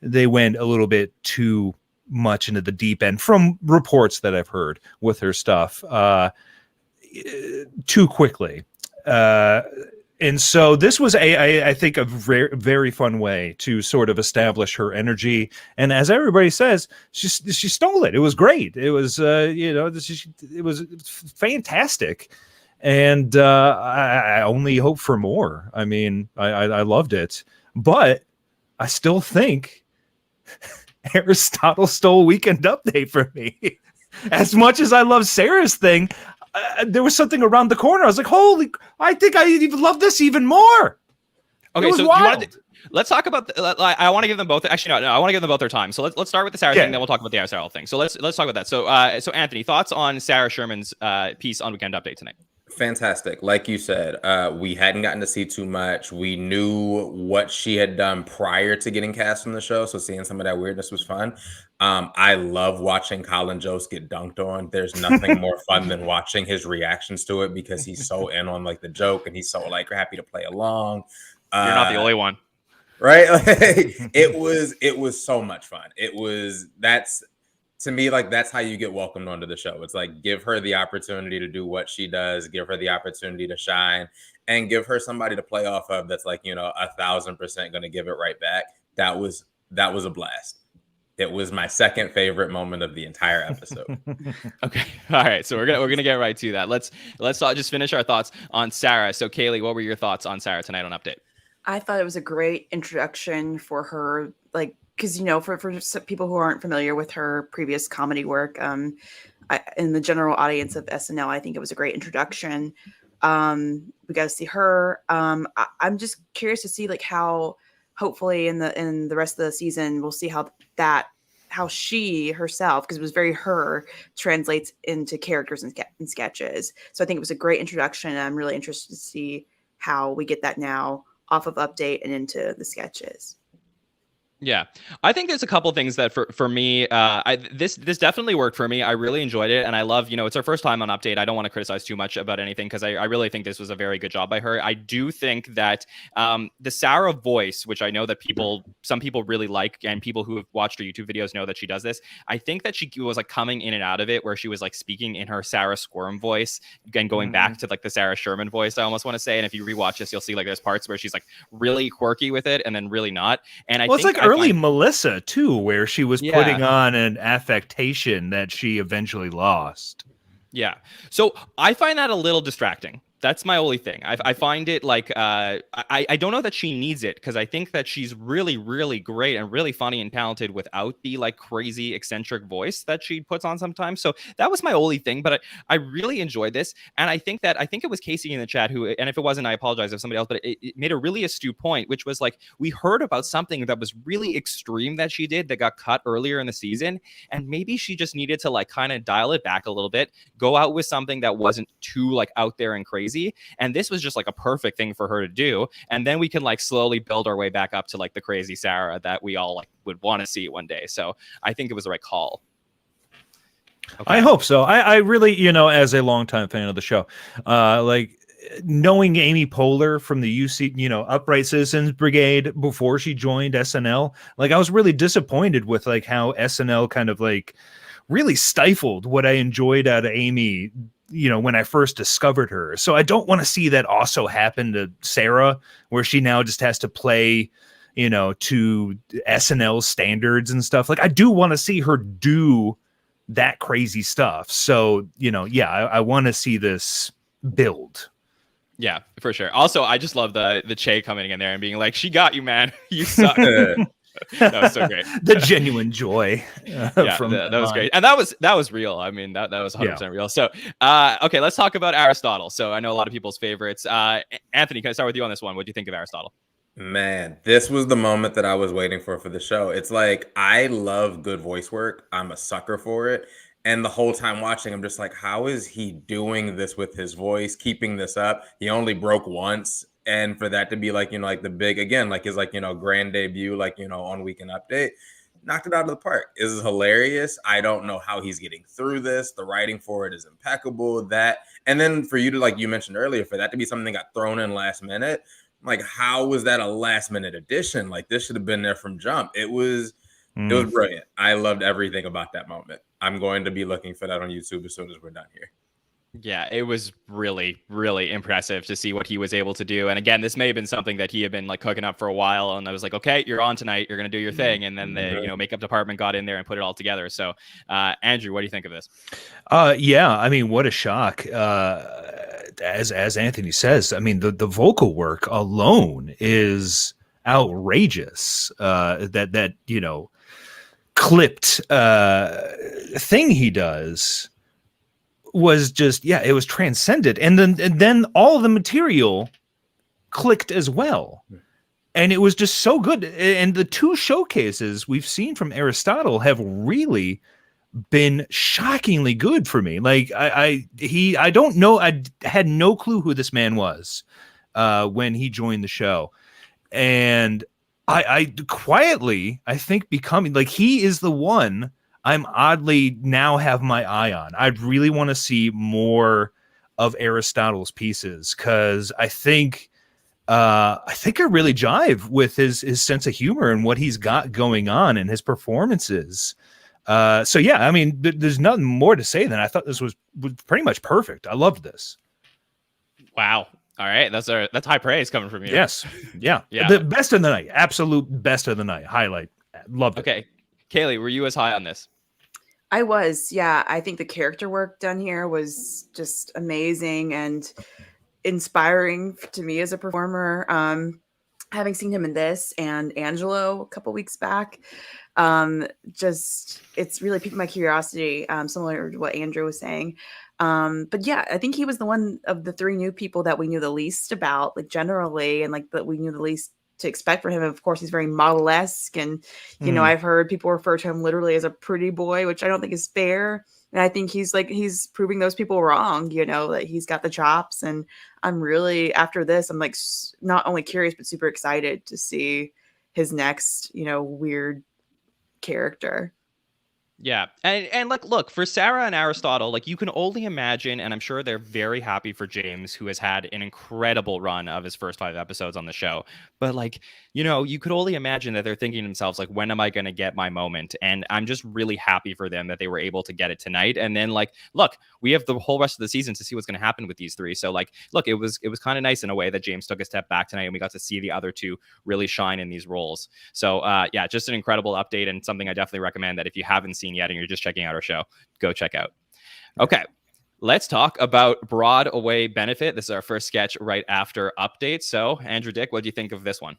they went a little bit too much into the deep end from reports that I've heard with her stuff too quickly. And so this was I think a very, very fun way to sort of establish her energy. And as everybody says, she stole it. It was great. It was, it was fantastic. And I only hope for more. I mean, I loved it, but I still think Aristotle stole Weekend Update from me. As much as I love Sarah's thing, there was something around the corner. I was like, holy, I think I even love this even more. Okay, so let's talk about, I want to give them both, actually, no, I want to give them both their time. So let's start with the Sarah thing, then we'll talk about the Aristotle thing. So let's talk about that. So Anthony, thoughts on Sarah Sherman's piece on Weekend Update tonight? Fantastic. Like you said, we hadn't gotten to see too much. We knew what she had done prior to getting cast on the show, so seeing some of that weirdness was fun. I love watching Colin Jost get dunked on. There's nothing more fun than watching his reactions to it because he's so in on like the joke and he's so like happy to play along. You're not the only one, right? It was so much fun. To me, like, that's how you get welcomed onto the show. It's like, give her the opportunity to do what she does, give her the opportunity to shine, and give her somebody to play off of that's like, 1,000% going to give it right back. That was a blast. It was my second favorite moment of the entire episode. Okay. All right. So we're gonna get right to that. Let's just finish our thoughts on Sarah. So Kaley, what were your thoughts on Sarah tonight on Update? I thought it was a great introduction for her, like, because for some people who aren't familiar with her previous comedy work, in the general audience of SNL, I think it was a great introduction. We got to see her. I'm just curious to see like how, hopefully in the rest of the season, we'll see how she herself, because it was very her, translates into characters and sketches. So I think it was a great introduction, and I'm really interested to see how we get that now off of Update and into the sketches. Yeah, I think there's a couple things that for me, this definitely worked for me. I really enjoyed it, and I love, it's her first time on Update. I don't want to criticize too much about anything because I really think this was a very good job by her. I do think that the Sarah voice, which I know that some people really like, and people who have watched her YouTube videos know that she does this. I think that she was like coming in and out of it, where she was like speaking in her Sarah Squirm voice, and going back to like the Sarah Sherman voice. I almost want to say, and if you rewatch this, you'll see like there's parts where she's like really quirky with it, and then really not. And I think it's like early Melissa too, where she was putting Yeah. on an affectation that she eventually lost. Yeah. So I find that a little distracting. That's my only thing. I find it like I don't know that she needs it, because I think that she's really, really great and really funny and talented without the like crazy eccentric voice that she puts on sometimes. So that was my only thing. But I really enjoyed this. And I think it was Casey in the chat who, and if it wasn't, I apologize if somebody else, but it made a really astute point, which was like, we heard about something that was really extreme that she did that got cut earlier in the season. And maybe she just needed to like kind of dial it back a little bit, go out with something that wasn't too like out there and crazy. And this was just like a perfect thing for her to do. And then we can like slowly build our way back up to like the crazy Sarah that we all like would want to see one day. So I think it was the right call. Okay. I hope so. I really, as a longtime fan of the show, like knowing Amy Poehler from the UC, Upright Citizens Brigade before she joined SNL, like I was really disappointed with like how SNL kind of like really stifled what I enjoyed out of Amy, when I first discovered her. So I don't want to see that also happen to Sarah, where she now just has to play, to SNL standards and stuff. Like I do want to see her do that crazy stuff. So, I want to see this build. Yeah, for sure. Also, I just love the Che coming in there and being like, "She got you, man. You suck." That was so great. The genuine joy. That was great. And that was real. I mean, that was 100% real. So, okay, let's talk about Aristotle. So I know a lot of people's favorites. Anthony, can I start with you on this one? What do you think of Aristotle? Man, this was the moment that I was waiting for the show. It's like, I love good voice work. I'm a sucker for it. And the whole time watching, I'm just like, how is he doing this with his voice, keeping this up? He only broke once. And for that to be like, like the big, again, like his like, grand debut, like, on Weekend Update, knocked it out of the park. This is hilarious. I don't know how he's getting through this. The writing for it is impeccable. And then for you to, like you mentioned earlier, for that to be something that got thrown in last minute, like, how was that a last minute addition? Like, this should have been there from jump. It was brilliant. I loved everything about that moment. I'm going to be looking for that on YouTube as soon as we're done here. Yeah, it was really, really impressive to see what he was able to do. And again, this may have been something that he had been like cooking up for a while. And I was like, okay, you're on tonight. You're going to do your thing. And then the makeup department got in there and put it all together. So, Andrew, what do you think of this? Yeah, I mean, what a shock. As Anthony says, I mean, the vocal work alone is outrageous. That clipped thing he does was just, it was transcendent. And then all the material clicked as well. And it was just so good. And the two showcases we've seen from Aristotle have really been shockingly good for me. Like I don't know. I had no clue who this man was when he joined the show. And I quietly, I think, becoming like, he is the one I'm oddly now have my eye on. I'd really want to see more of Aristotle's pieces, because I think I really jive with his sense of humor and what he's got going on and his performances. So yeah, I mean, there's nothing more to say than I thought this was pretty much perfect. I loved this. Wow. All right, that's high praise coming from you. Yes, yeah. The best of the night, absolute best of the night. Highlight, loved it. Okay, Kaley, were you as high on this? I was, yeah. I think the character work done here was just amazing and inspiring to me as a performer. Having seen him in this and Angelo a couple weeks back, it's really piqued my curiosity, similar to what Andrew was saying. But yeah, I think he was the one of the three new people that we knew the least about, like generally, and like that we knew the least to expect from him. Of course, he's very model-esque, and I've heard people refer to him literally as a pretty boy, which I don't think is fair. And I think he's proving those people wrong, that he's got the chops. And I'm really, after this, I'm like not only curious, but super excited to see his next, weird character. Yeah. And like, look, for Sarah and Aristotle, like you can only imagine, and I'm sure they're very happy for James, who has had an incredible run of his first 5 episodes on the show. But like, you could only imagine that they're thinking to themselves, like, when am I going to get my moment? And I'm just really happy for them that they were able to get it tonight. And then like, look, we have the whole rest of the season to see what's going to happen with these 3. So like, look, it was kind of nice in a way that James took a step back tonight and we got to see the other 2 really shine in these roles. So yeah, just an incredible update and something I definitely recommend that if you haven't seen yet and you're just checking out our show, go check out. Okay, let's talk about Broadway Benefit. This is our first sketch right after update. So Andrew, Dick, what do you think of this one?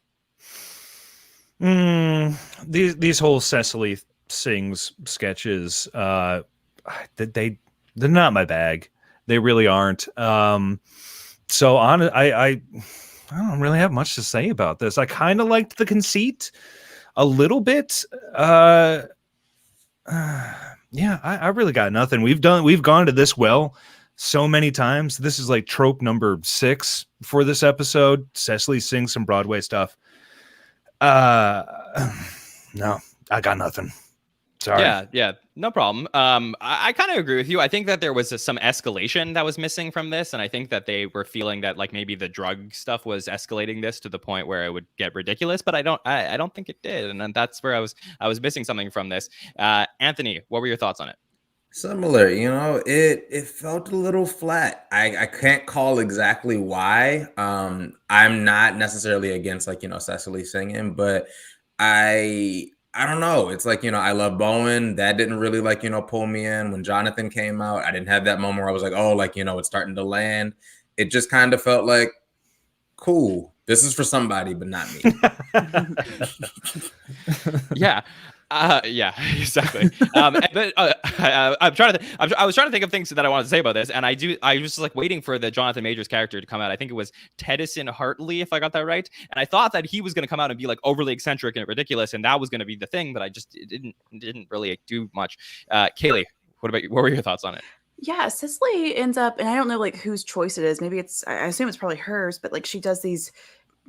These whole Cecily Sings sketches, they're not my bag. They really aren't. So I don't really have much to say about this. I kind of liked the conceit a little bit. Yeah, I really got nothing. We've gone to this well so many times. This is like trope number 6 for this episode. Cecily sings some Broadway stuff. No, I got nothing. Sorry. Yeah, no problem. I kind of agree with you. I think that there was some escalation that was missing from this, and I think that they were feeling that like maybe the drug stuff was escalating this to the point where it would get ridiculous. But I don't think it did, and then that's where I was missing something from this. Anthony, what were your thoughts on it? Similar, it felt a little flat. I can't call exactly why. I'm not necessarily against like Cecily singing, but I don't know. It's like, I love Bowen. That didn't really like, pull me in. When Jonathan came out, I didn't have that moment where I was like, oh, like, it's starting to land. It just kind of felt like, cool. This is for somebody, but not me. Yeah. Yeah, exactly. But I was trying to think of things that I wanted to say about this, and I was just like waiting for the Jonathan Majors character to come out. I think it was Tedison Hartley, if I got that right. And I thought that he was going to come out and be like overly eccentric and ridiculous, and that was going to be the thing. But it didn't really do much. Kaley, what were your thoughts on it? Yeah, Cicely ends up, and I don't know like whose choice it is. Maybe I assume it's probably hers, but like she does these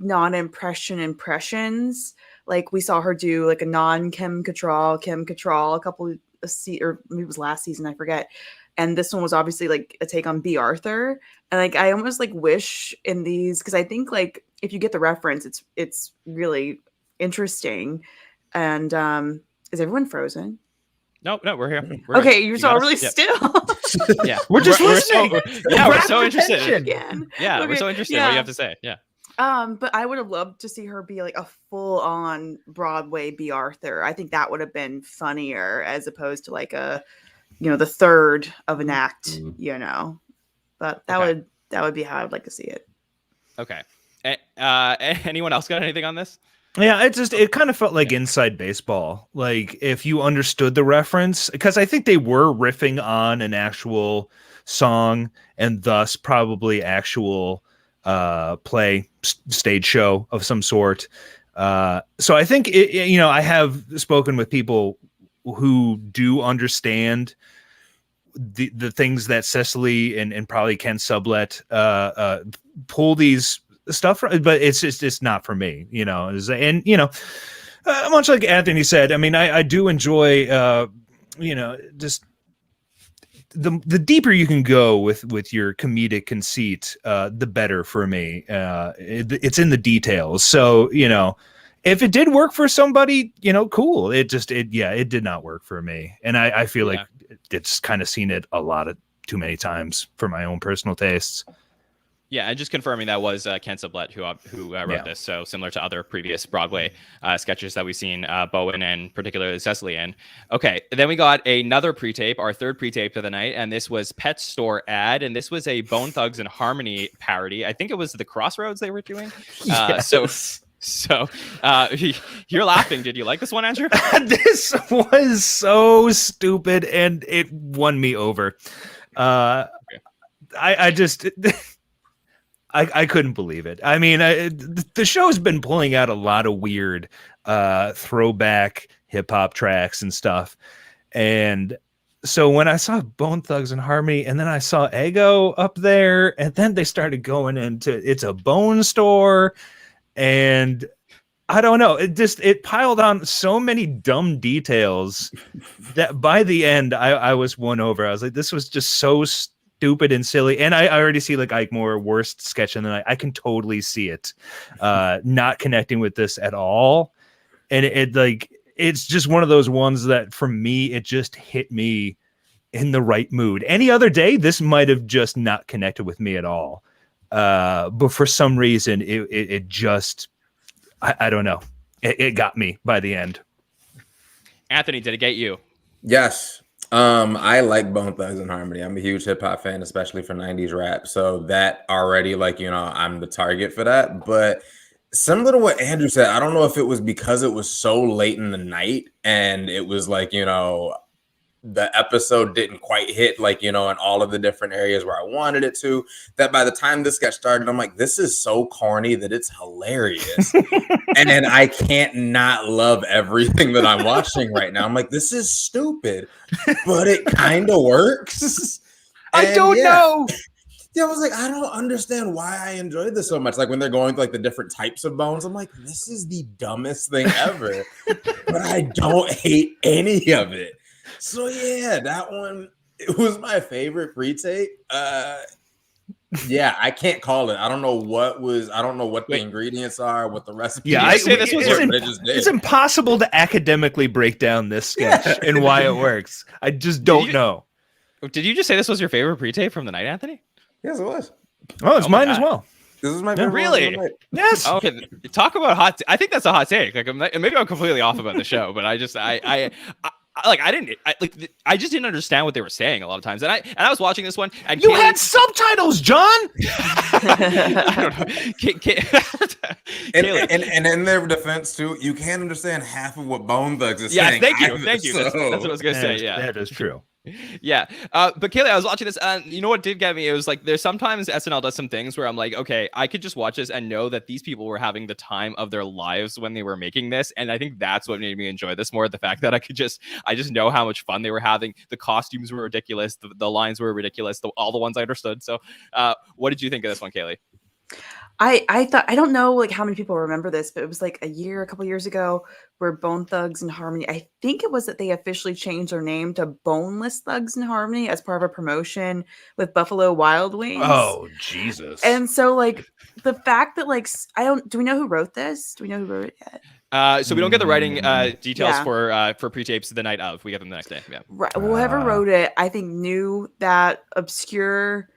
impressions. Like we saw her do like a non-Kim Cattrall a couple of or maybe it was last season, I forget. And this one was obviously like a take on B. Arthur. And like I almost like wish in these, because I think like if you get the reference, it's really interesting. And is everyone frozen? No, we're here. We're okay, good. you're so really still. Yeah, we're just listening. We're so interested. Again. Yeah, okay. We're so interested in what you have to say. Yeah. But I would have loved to see her be like a full-on Broadway B. Arthur. I think that would have been funnier as opposed to like a, the third of an act, But that would be how I'd like to see it. Okay. Anyone else got anything on this? Yeah, it kind of felt like Inside Baseball. Like if you understood the reference, because I think they were riffing on an actual song and thus probably actual play stage show of some sort. So I think I have spoken with people who do understand the things that Cecily and probably Ken Sublet pull these stuff from, but it's not for me, and much like Anthony said, I mean, I do enjoy just the deeper you can go with your comedic conceit, the better for me. It's in the details. So, if it did work for somebody, cool. It did not work for me. And I feel like it's kind of seen it a lot of too many times for my own personal tastes. Yeah, and just confirming that was Ken Sublet who wrote this. So similar to other previous Broadway sketches that we've seen Bowen and particularly Cecily in. Okay, then we got another pre-tape, our third pre-tape of the night, and this was Pet Store Ad, and this was a Bone Thugs and Harmony parody. I think it was the Crossroads they were doing. So you're laughing. Did you like this one, Andrew? This was so stupid, and it won me over. I just... I couldn't believe it. I mean, the show's been pulling out a lot of weird throwback hip hop tracks and stuff. And so when I saw Bone Thugs and Harmony and then I saw Ego up there and then they started going into It's a Bone Store. And I don't know. It piled on so many dumb details that by the end I was won over. I was like, this was just so stupid and silly. And I already see like Ike Moore worst sketch in the night. I can totally see it not connecting with this at all. And it's just one of those ones that for me, it just hit me in the right mood. Any other day, this might have just not connected with me at all. But for some reason, it just, I don't know. It got me by the end. Anthony, did it get you? Yes. I like Bone Thugs and Harmony. I'm a huge hip hop fan, especially for 90s rap. So that already, like, you know, I'm the target for that. But similar to what Andrew said, I don't know if it was because it was so late in the night and it was like, you know, the episode didn't quite hit, like, you know, in all of the different areas where I wanted it to, that by the time this got started, I'm like, this is so corny that it's hilarious. And I can't not love everything that I'm watching right now. I'm like, this is stupid, but it kind of works. I don't know. Yeah, I was like, I don't understand why I enjoyed this so much. Like when they're going to like the different types of bones, I'm like, this is the dumbest thing ever. But I don't hate any of it. So yeah, that one, it was my favorite pre-tape. Yeah, I can't call it. I don't know what the ingredients are, what the recipe. Yeah, is. It's impossible to academically break down this sketch and why it works. I just don't know. Did you just say this was your favorite pre-tape from the night, Anthony? Yes, it was. Oh, it's mine as well. This is my favorite. Really? Yes. Okay. Talk about hot. I think that's a hot take. Like, maybe I'm completely off about the show, but I just just didn't understand what they were saying a lot of times. And I was watching this one and you had subtitles, John. I don't know. And in their defense too, you can't understand half of what Bone Thugs is yeah, saying. thank you. So. That's what I was gonna say. Yeah, that is true. Yeah. But Kaley, I was watching this and you know what did get me? It was like there's sometimes SNL does some things where I'm like, okay, I could just watch this and know that these people were having the time of their lives when they were making this. And I think that's what made me enjoy this more. The fact that I just know how much fun they were having. The costumes were ridiculous. The lines were ridiculous. All the ones I understood. So what did you think of this one, Kaley? I thought, I don't know like how many people remember this, but it was like a couple years ago where Bone Thugs and Harmony, I think it was that they officially changed their name to Boneless Thugs and Harmony as part of a promotion with Buffalo Wild Wings. Oh, Jesus. And so like the fact that like, do we know who wrote this? Do we know who wrote it yet? So we don't get the writing details for pre-tapes the night of. We get them the next day. Yeah. Right. Well, whoever wrote it, I think knew that obscure,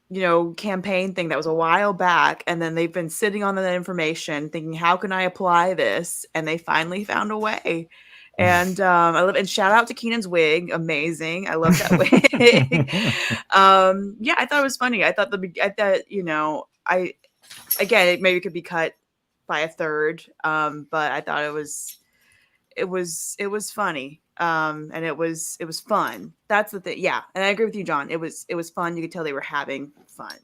you know, campaign thing that was a while back, and then they've been sitting on that information thinking, how can I apply this? And they finally found a way. And I love, and shout out to Keenan's wig, amazing. I love that wig. Yeah, I thought it was funny. I thought you know, again, maybe it could be cut by a third, but I thought it was funny. And it was fun. That's the thing. Yeah. And I agree with you, John. It was fun. You could tell they were having fun.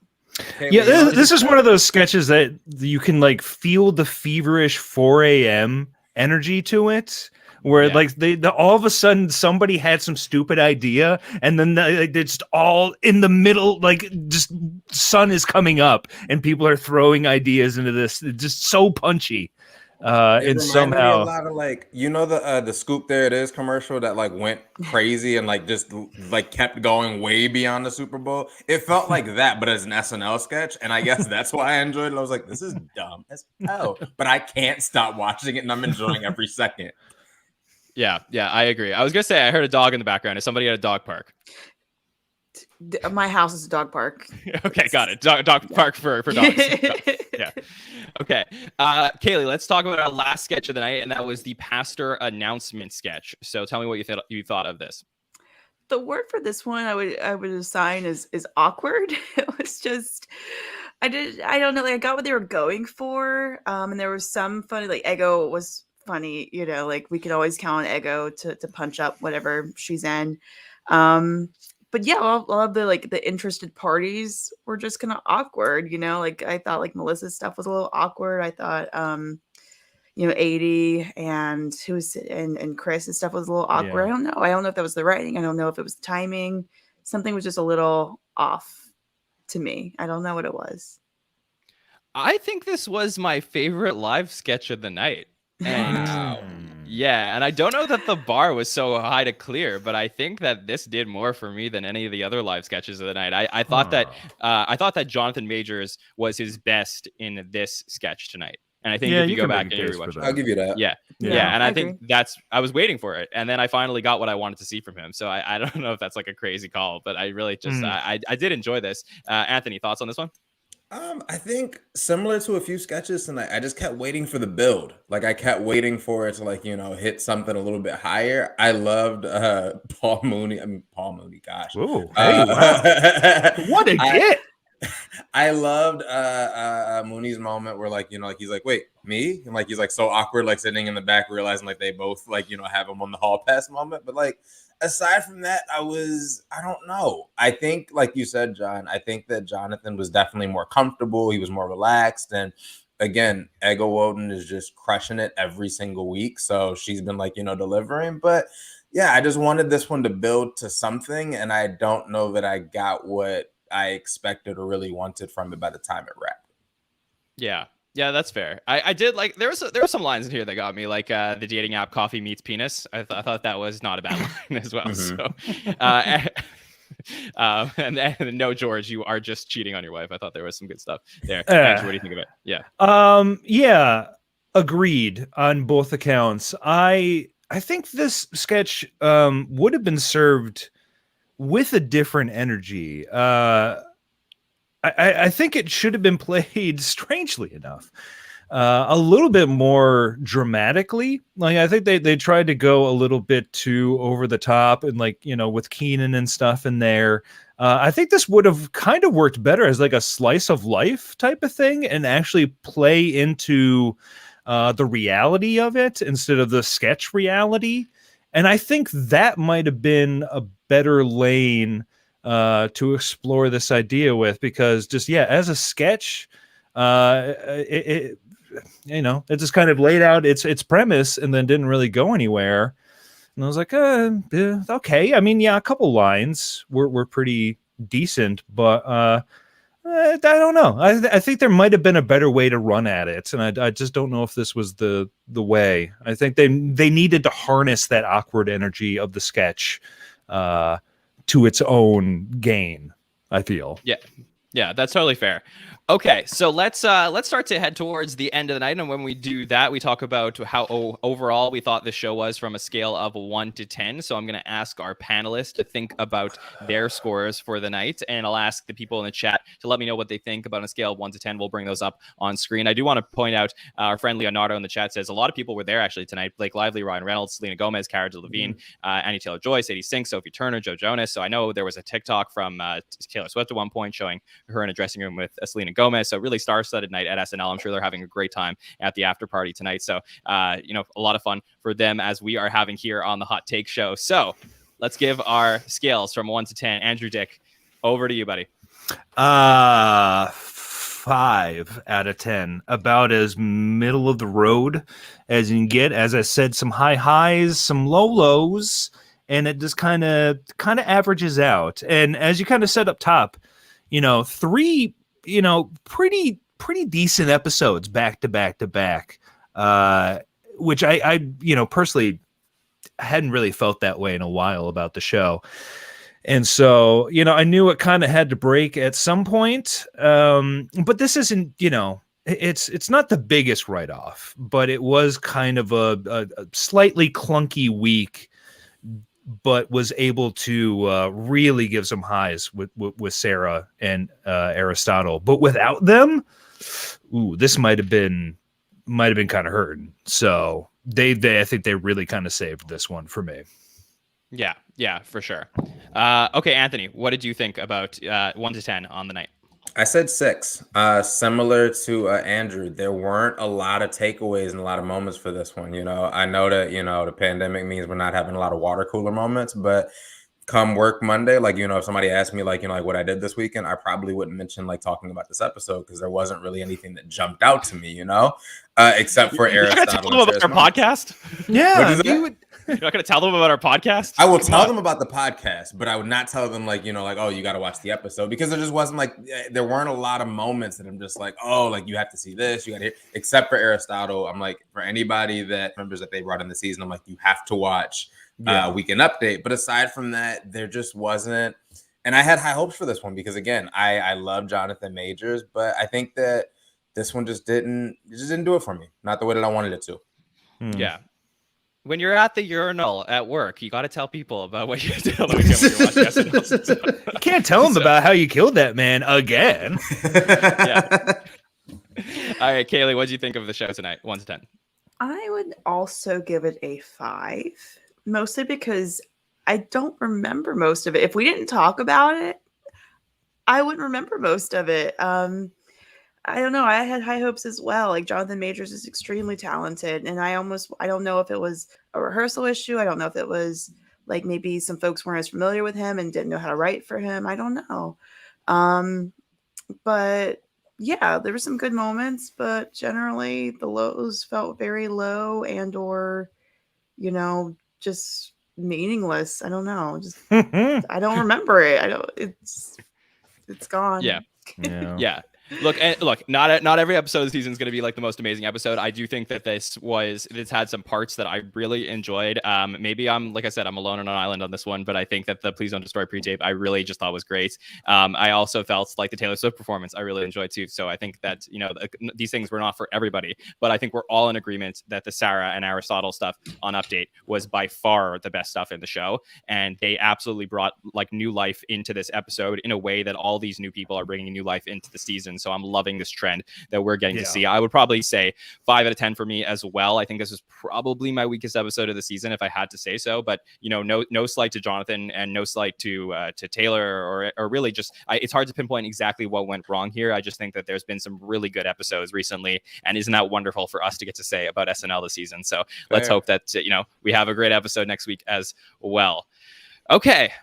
Yeah, this is one of those sketches that you can like feel the feverish 4 a.m. energy to it, where like they all of a sudden somebody had some stupid idea, and then they're just all in the middle, like just sun is coming up, and people are throwing ideas into this. It's just so punchy. And somehow a lot of like, you know, the Scoop There It Is commercial that like went crazy and like just like kept going way beyond the Super Bowl. It felt like that, but as an SNL sketch, and I guess that's why I enjoyed it. I was like, this is dumb as hell, but I can't stop watching it, and I'm enjoying every second. Yeah, I agree. I was gonna say I heard a dog in the background. Is somebody at a dog park? My house is a dog park. Okay, got it. Dog park for dogs. Yeah. Okay. Kaley, let's talk about our last sketch of the night, and that was the pastor announcement sketch. So tell me what you thought of this. The word for this one I would assign is awkward. It was just I don't know, like I got what they were going for. And there was some funny, like Ego was funny, you know, like we could always count on Ego to punch up whatever she's in. But yeah, all of the interested parties were just kind of awkward, you know, like I thought like Melissa's stuff was a little awkward. I thought, you know, 80 and Chris's stuff was a little awkward. Yeah. I don't know if that was the writing. I don't know if it was the timing. Something was just a little off to me. I don't know what it was. I think this was my favorite live sketch of the night. And yeah, and I don't know that the bar was so high to clear, but I think that this did more for me than any of the other live sketches of the night. I thought that Jonathan Majors was his best in this sketch tonight. And I think Yeah, if you you go can back make and a you case for rewatch that. it, I'll give you that. yeah, Yeah, and I I think agree. I was waiting for it, and then I finally got what I wanted to see from him. So I don't know if that's like a crazy call, but I really just I did enjoy this. Anthony, thoughts on this one? I think similar to a few sketches tonight, I just kept waiting for the build. Like I kept waiting for it to hit something a little bit higher. I loved Paul Mooney. Paul Mooney, gosh. Whoa, hey, wow. What a I, get. I loved Mooney's moment where he's like, wait, me? And he's so awkward, sitting in the back, realizing they both have him on the hall pass moment. But aside from that, I don't know. I think, like you said, John, I think that Jonathan was definitely more comfortable. He was more relaxed. And again, Ego Woden is just crushing it every single week. So she's been delivering. But yeah, I just wanted this one to build to something. And I don't know that I got what I expected or really wanted from it by the time it wrapped. Yeah, that's fair. I did like there were some lines in here that got me, like the dating app coffee meets penis. I thought that was not a bad line as well. Mm-hmm. So, and then no, George, you are just cheating on your wife. I thought there was some good stuff there. Andrew, what do you think of it? Yeah. Yeah, agreed on both accounts. I think this sketch would have been served with a different energy. I think it should have been played, strangely enough, a little bit more dramatically. I think they tried to go a little bit too over the top, and with Keenan and stuff in there. I think this would have kind of worked better as a slice of life type of thing, and actually play into the reality of it instead of the sketch reality. And I think that might have been a better lane to explore this idea with, because as a sketch, it just kind of laid out its premise and then didn't really go anywhere. And I was like, yeah, okay. I mean, yeah, a couple lines were pretty decent, but I don't know. I think there might have been a better way to run at it, and I just don't know if this was the way. I think they needed to harness that awkward energy of the sketch to its own gain, I feel. Yeah, that's totally fair. Okay, so let's start to head towards the end of the night, and when we do that, we talk about how overall we thought the show was from a scale of 1 to 10. So I'm going to ask our panelists to think about their scores for the night, and I'll ask the people in the chat to let me know what they think about a scale of 1 to 10. We'll bring those up on screen. I do want to point out our friend Leonardo in the chat says a lot of people were there actually tonight. Blake Lively, Ryan Reynolds, Selena Gomez, Cara Delevingne, Annie Taylor-Joy, Sadie Sink, Sophie Turner, Joe Jonas. So I know there was a TikTok from Taylor Swift at one point showing her in a dressing room with Selena Gomez. So really star-studded night at SNL. I'm sure they're having a great time at the after party tonight. So, a lot of fun for them as we are having here on the Hot Take Show. So let's give our scales from 1 to 10. Andrew Dick, over to you, buddy. 5 out of 10. About as middle of the road as you can get. As I said, some high highs, some low lows, and it just kind of averages out. And as you kind of said up top, 3 pretty decent episodes back to back to back, which I personally hadn't really felt that way in a while about the show. And so, I knew it kind of had to break at some point. But this isn't, it's not the biggest write-off, but it was kind of a slightly clunky week, but was able to really give some highs with Sarah and Aristotle. But without them, this might have been kind of hurting. So I think they really kind of saved this one for me. Yeah, for sure. Okay, Anthony, what did you think about 1 to 10 on the night? I said 6. Similar to Andrew, there weren't a lot of takeaways and a lot of moments for this one. I know that the pandemic means we're not having a lot of water cooler moments, but come work Monday, if somebody asked me what I did this weekend, I probably wouldn't mention talking about this episode, because there wasn't really anything that jumped out to me, except for Aristotle. Our podcast. Yeah, You're not going to tell them about our podcast? I will tell them about the podcast, but I would not tell them like, oh, you got to watch the episode, because there just wasn't like, there weren't a lot of moments that I'm just like, oh, like you have to see this, you got to hear, except for Aristotle. I'm like, for anybody that remembers that they brought in the season, I'm like, you have to watch Weekend Update. But aside from that, there just wasn't. And I had high hopes for this one because, again, I love Jonathan Majors, but I think that this one just didn't do it for me. Not the way that I wanted it to. Yeah. When you're at the urinal at work, you got to tell people about what you're doing when you're watching SNL. You can't tell them about how you killed that man again. Yeah. All right, Kaley, what did you think of the show tonight? 1 to 10. I would also give it a 5, mostly because I don't remember most of it. If we didn't talk about it, I wouldn't remember most of it. I don't know. I had high hopes as well. Like, Jonathan Majors is extremely talented, and I don't know if it was a rehearsal issue. I don't know if it was like maybe some folks weren't as familiar with him and didn't know how to write for him. I don't know. But yeah, there were some good moments, but generally the lows felt very low or just meaningless. I don't know. Just I don't remember it. It's gone. Yeah. Yeah. Look, not every episode of the season is going to be like the most amazing episode. I do think that this had some parts that I really enjoyed. Maybe like I said, I'm alone on an island on this one, but I think that the Please Don't Destroy pre-tape, I really just thought was great. I also felt like the Taylor Swift performance I really enjoyed too. So I think that, these things were not for everybody, but I think we're all in agreement that the Sarah and Aristotle stuff on Update was by far the best stuff in the show. And they absolutely brought like new life into this episode in a way that all these new people are bringing new life into the season. So I'm loving this trend that we're getting to see. I would probably say 5 out of 10 for me as well. I think this is probably my weakest episode of the season, if I had to say so. But no slight to Jonathan and no slight to Taylor or really just it's hard to pinpoint exactly what went wrong here. I just think that there's been some really good episodes recently, and isn't that wonderful for us to get to say about SNL this season? So let's hope that we have a great episode next week as well. Okay.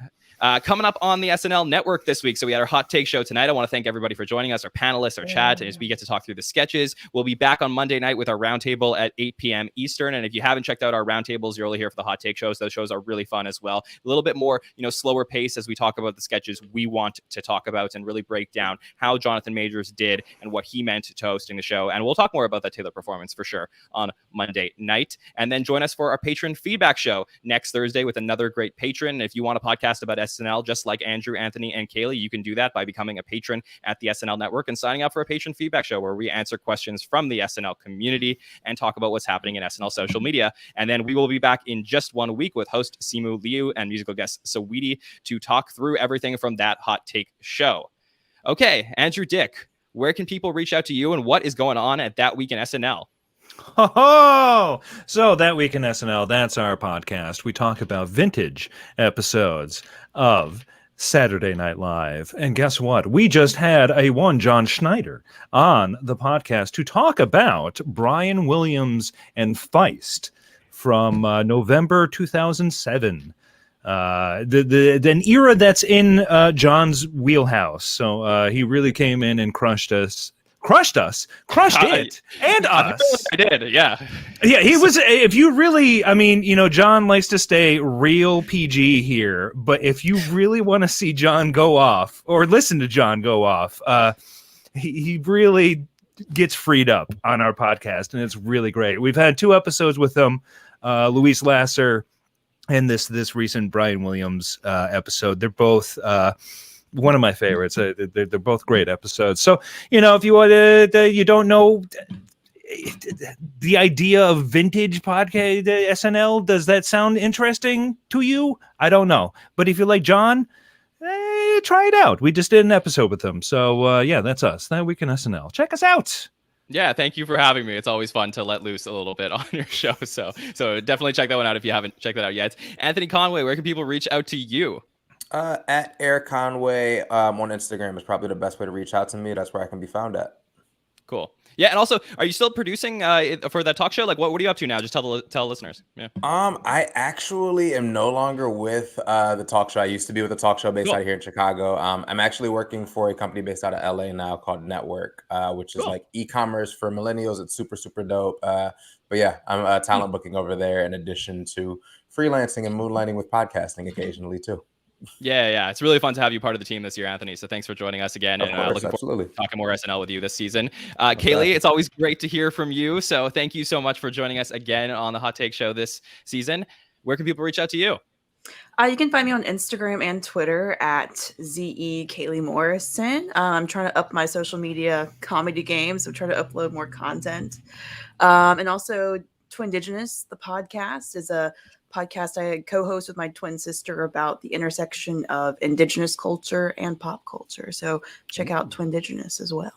Coming up on the SNL Network this week. So we had our hot take show tonight. I want to thank everybody for joining us, our panelists, our chat, as we get to talk through the sketches. We'll be back on Monday night with our roundtable at 8 p.m. Eastern. And if you haven't checked out our roundtables, you're only here for the hot take shows. Those shows are really fun as well. A little bit more, slower pace as we talk about the sketches we want to talk about and really break down how Jonathan Majors did and what he meant to hosting the show. And we'll talk more about that Taylor performance for sure on Monday night. And then join us for our patron feedback show next Thursday with another great patron. If you want a podcast about SNL, just like Andrew, Anthony, and Kaley, you can do that by becoming a patron at the SNL Network and signing up for a patron feedback show where we answer questions from the SNL community and talk about what's happening in SNL social media. And then we will be back in just 1 week with host Simu Liu and musical guest Saweetie to talk through everything from that hot take show. Okay, Andrew Dick, where can people reach out to you and what is going on at That Week in SNL? So That Week in SNL, that's our podcast. We talk about vintage episodes of Saturday Night Live. And guess what? We just had Jon Schneider on the podcast to talk about Brian Williams and Feist from November 2007. An era that's in John's wheelhouse. So he really came in and crushed it and us. I did, yeah. Yeah, he was, if you really, John likes to stay real PG here, but if you really want to see John go off or listen to John go off, he really gets freed up on our podcast, and it's really great. We've had 2 episodes with him, Luis Lasser and this recent Brian Williams episode. They're both one of my favorites. They're both great episodes. So, if you want to, you don't know the idea of vintage podcast SNL, does that sound interesting to you? I don't know. But if you like John, try it out. We just did an episode with him. So, that's us. That Week in SNL. Check us out. Yeah, thank you for having me. It's always fun to let loose a little bit on your show. So definitely check that one out if you haven't checked that out yet. Anthony Conway, where can people reach out to you? At Eric Conway on Instagram is probably the best way to reach out to me. That's where I can be found at. Cool. Yeah, and also, are you still producing for that talk show? Like, what are you up to now? Just tell listeners. Yeah. I actually am no longer with the talk show. I used to be with a talk show based Cool. out here in Chicago. I'm actually working for a company based out of LA now called Network, which is Cool. like e-commerce for millennials. It's super, super dope. But yeah, I'm talent booking over there in addition to freelancing and moonlighting with podcasting occasionally too. Yeah. It's really fun to have you part of the team this year, Anthony. So thanks for joining us again. Of And course, looking absolutely. forward to talking more SNL with you this season. Kaley, it's always great to hear from you. So thank you so much for joining us again on the Hot Take Show this season. Where can people reach out to you? You can find me on Instagram and Twitter at ZE Kaley Morrison. I'm trying to up my social media comedy game, so I'm trying to upload more content. And also Twindigenous, the podcast, is a podcast I co-host with my twin sister about the intersection of Indigenous culture and pop culture. So check out Twindigenous as well.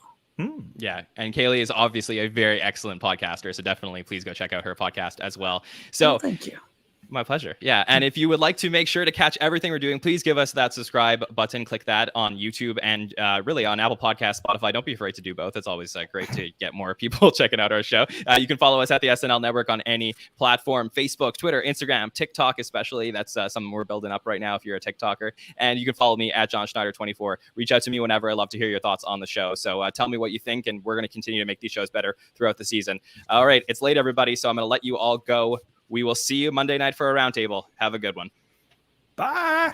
Yeah, and Kaley is obviously a very excellent podcaster, so definitely please go check out her podcast as well. So thank you. My pleasure. Yeah. And if you would like to make sure to catch everything we're doing, please give us that subscribe button. Click that on YouTube and really on Apple Podcasts, Spotify. Don't be afraid to do both. It's always great to get more people checking out our show. You can follow us at the SNL Network on any platform: Facebook, Twitter, Instagram, TikTok, especially. That's something we're building up right now if you're a TikToker. And you can follow me at Jon Schneider 24. Reach out to me whenever. I love to hear your thoughts on the show. So tell me what you think, and we're going to continue to make these shows better throughout the season. All right. It's late, everybody. So I'm going to let you all go. We will see you Monday night for a roundtable. Have a good one. Bye.